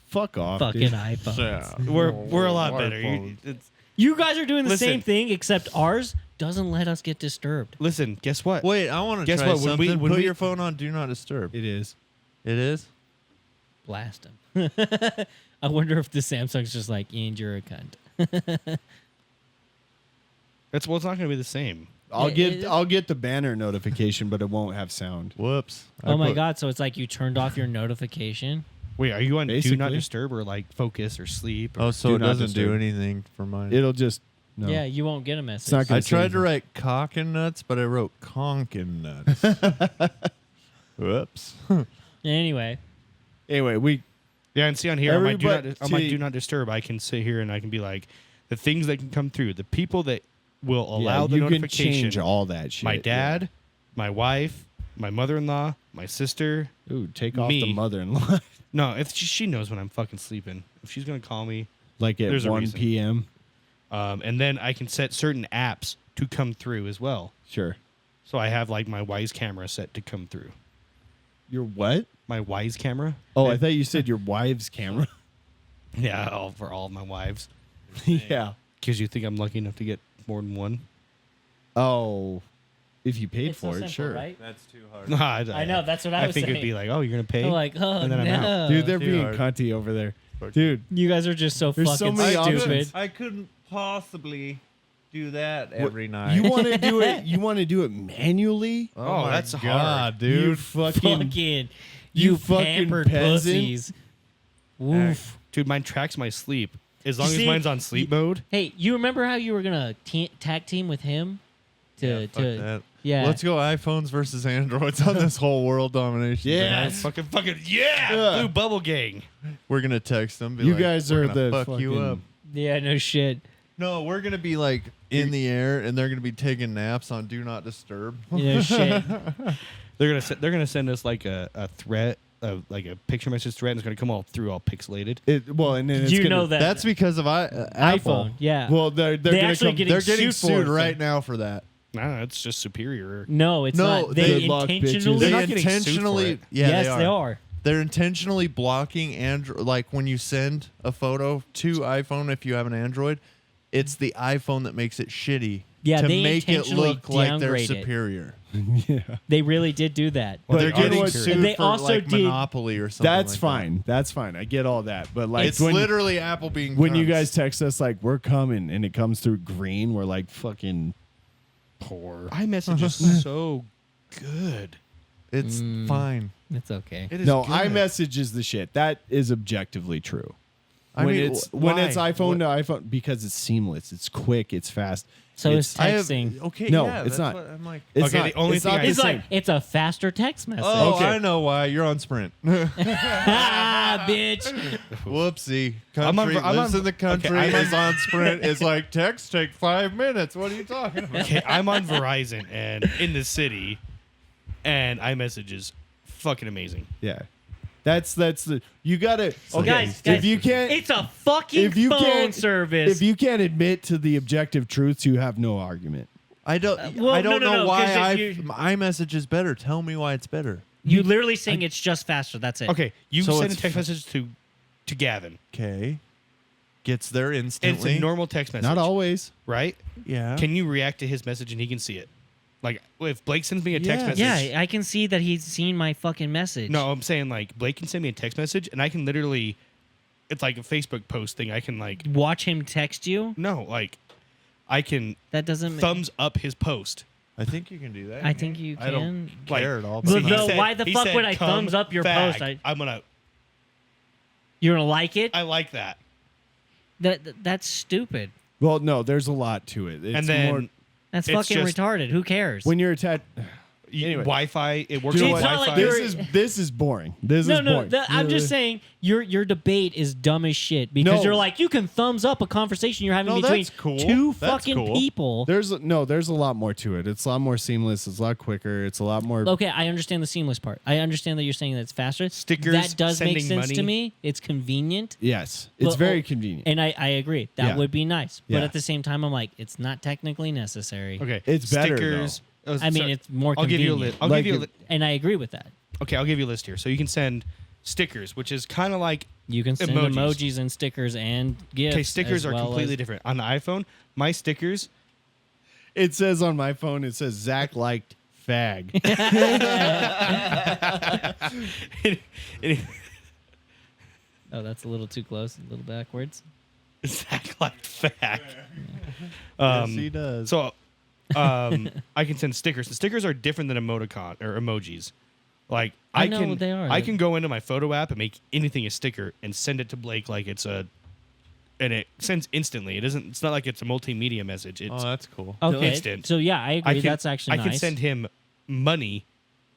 Fuck off, Fucking dude. iPhone. We're a lot better. iPhone. You guys are doing the Listen. same thing, except ours doesn't let us get disturbed. Listen, guess what? Wait, I want to Guess try what? something. When Put we- your phone on Do Not Disturb. It is. It is? Blast him. I wonder if the Samsung's just like, and you're a cunt. It's not going to be the same. I'll Yeah, it- I'll get the banner notification, but it won't have sound. Whoops. Oh my God. So it's like you turned off your notification. Wait, are you on do not Basically. disturb or like focus or sleep? Or Oh, so Do it Not doesn't do Disturb. anything for mine. It'll just no. Yeah, you won't get a message. It's not gonna I tried save to it. write cock and nuts, but I wrote conk and nuts. Whoops. Anyway, Anyway, we Yeah, and see on here on my, Everybody- on my see- do not disturb, I can sit here and I can be like, the things that can come through, the people that will allow the you can notification. change all that shit. My yeah. dad, my wife, my mother-in-law, my sister. Ooh, take off me. the mother-in-law. No, if she knows when I'm fucking sleeping. If she's gonna call me, like at There's a 1 reason. p.m. and then I can set certain apps to come through as well. Sure. So I have like my Wise camera set to come through. Your what? My Wise camera. Oh, I thought you said your wife's camera. Yeah, for all of my wives. Yeah. Because you think I'm lucky enough to get more than one. Oh, if you paid it's so for it, simple, sure. right? That's too hard. No, I know. That's what I was think saying. it'd be like, oh, you're gonna pay. I'm like, oh And then I'm out. no, Dude, they're too being hard. cunty over there. Dude, you guys are just so There's so fucking many stupid. options. I couldn't possibly do that every night. you want to do it? You want to do it manually? Oh, my that's God, hard. dude. You fucking. Fucking, you you fucking pampered peasant. pussies. Woof. Dude, mine tracks my sleep. As long as see, mine's on sleep mode. Hey, you remember how you were gonna tag team with him? Fuck that. Yeah. Let's go iPhones versus Androids on this whole world domination. Yeah. thing. Fucking yeah! Blue Bubble Gang. We're gonna text them. Be You like, guys "We're are gonna the fuck you fucking- up. Yeah, no shit. No, we're gonna be like in the air, and they're gonna be taking naps on Do Not Disturb. You know shit. They're gonna send us like a threat, like a picture message threat, and it's gonna come all through all pixelated. Well, and then it's You gonna, know that That's because of Apple. iPhone. Yeah. Well, they're They gonna actually come. getting They're getting sued for sued it. right now for that. No, it's just superior. No, it's No, not. They Good luck, intentionally. They're They not getting sued for intentionally. it. Yeah, yes, they are. They're intentionally blocking Android. Like when you send a photo to iPhone, if you have an Android, it's the iPhone that makes it shitty. Yeah, to they make it intentionally look like they're downgrade it. superior. yeah, They really did do that. Well, But they're you know getting what, sued And they for also like did- monopoly or something. that's like fine. That's fine. I get all that. But That. like, It's when, literally Apple being. when you cunts. guys text us like we're coming, and it comes through green, we're like fucking poor. iMessage is so good. it's fine. It's okay. It is No, good. iMessage is the shit. That is objectively true. I when mean, when why? it's iPhone What- to iPhone because it's seamless, it's quick, it's fast. So it's, it's I have- texting. okay, No, yeah, it's that's not. what I'm like. it's Okay, not, the only it's thing not I- the It's same. like it's a faster text message. Oh, Okay. I know why. You're on Sprint. Ah, bitch. Whoopsie. I'm Country on- I'm lives on- in the country. okay, I'm on- is on Sprint. It's like text take 5 minutes. What are you talking about? Okay, I'm on Verizon and in the city, and iMessage is fucking amazing. Yeah, that's the you gotta. Okay, Guys, if you can't, It's a fucking if you phone can't service. if you can't admit to the objective truths, you have no argument. I don't. well, I don't no, know no, why 'cause if you- iMessage is better. Tell me why it's better. you literally saying it's just faster. That's it. Okay, you So send a it's text message to to Gavin. Okay. Gets there And it's instantly. a normal text message. Not always. Right? Yeah. Can you react to his message and he can see it? Like, if Blake sends me a text Yes. message. Yeah, I can see that he's seen my fucking message. No, I'm saying, like, Blake can send me a text message and I can literally, it's like a Facebook post thing. I can, like, Watch him text you? no, like, I can That doesn't make... thumbs up his post. I think you can do that. I think you I don't can. care Like, at all. But See, he no, said- why the he fuck said, would I "Come thumbs up your fag." post? I'm gonna. You're gonna like it? I like that. That's stupid. Well, no, there's a lot to it. It's And then more, That's It's fucking just- retarded. Who cares? when you're attached. Anyway. Wi-Fi. It works You know with It's what? not like Wi-Fi. you're- This is boring. This no, is no. boring. I'm just saying your debate is dumb as shit because No. you're like you can thumbs up a conversation you're having No, between that's cool. two That's fucking cool. people. There's a lot more to it. It's a lot more seamless. It's a lot quicker. It's a lot more. Okay, I understand the seamless part. I understand that you're saying that it's faster. Stickers, That does make sending sense to money. me. It's convenient. Yes, it's But- very convenient. And I agree. That Yeah. would be nice. But Yeah. at the same time, I'm like, it's not technically necessary. Okay. It's better, Stickers. Oh, I mean, sorry. it's more I'll give you a convenient. list. I'll Like give you. if- And I agree with that. Okay, I'll give you a list here. So you can send stickers, which is kind of like You can send Emojis. emojis and stickers and gifts. okay. Stickers as are well completely as- different. On the iPhone, my stickers. It says on my phone. It says Zach liked fag. Oh, that's a little too close. A little backwards. Zach like fag. Yes, he does. So, I can send stickers. The stickers are different than emoticon or emojis. Like I I know can, they are. I can go into my photo app and make anything a sticker and send it to Blake like it's a, and it sends instantly. It isn't. It's not like it's a multimedia message. It's Oh, that's cool. Okay. instant. So yeah, I agree. I can, That's actually I nice. can send him money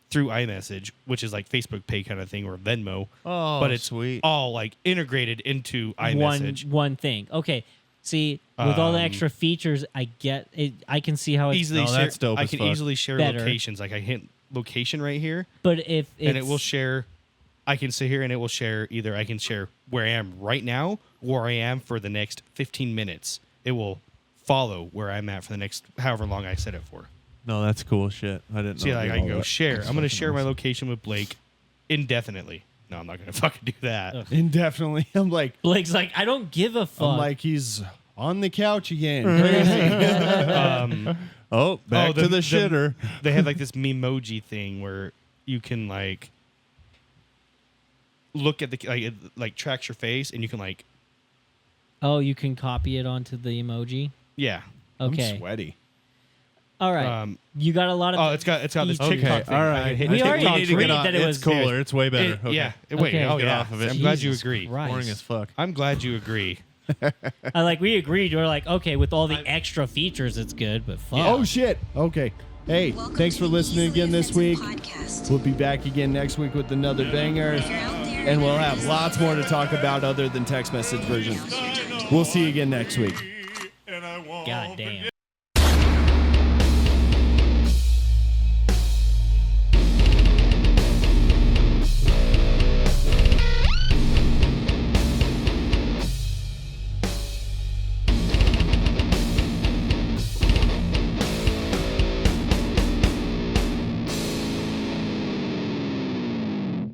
through iMessage, which is like Facebook Pay kind of thing or Venmo. Oh, but it's sweet. all like integrated into iMessage. one thing. Okay. See, with all the extra features, I get it. I can see how it's Easily No, share. that's dope I as can fuck. easily share Better. locations. Like I hit location right here, But if it's, and it will share. I can sit here and it will share either I can share where I am right now or where I am for the next 15 minutes. It will follow where I'm at for the next however long I set it for. No, that's cool shit. I didn't So yeah, know. like I that. can go share. That's I'm going to fucking share my awesome. location with Blake indefinitely. No, I'm not going to fucking do that. Ugh. Indefinitely. I'm like Blake's like, I don't give a fuck. he's on the couch again. Um, Oh, back to the shitter. They have like this memoji thing where you can like look at the like it, like tracks your face and you can like Oh, you can copy it onto the emoji. yeah. Okay. I'm sweaty. All right. You got a lot of. Oh, it's got this Okay, TikTok thing. all I right. can hit We TikTok. already We need to agreed get off. that it It's was- cooler. It's way better. It- Okay. Yeah. Wait. Okay. Oh Get yeah. off of it. I'm glad you Jesus agree. Christ. Boring as fuck. I'm glad you agree. We agreed. We're like, okay, with all the extra features, it's good, but fuck. Oh shit. Okay. Hey, thanks for listening again this week. We'll be back again next week with another banger, and we'll have lots more to talk about other than text message versions. We'll see you again next week. God damn.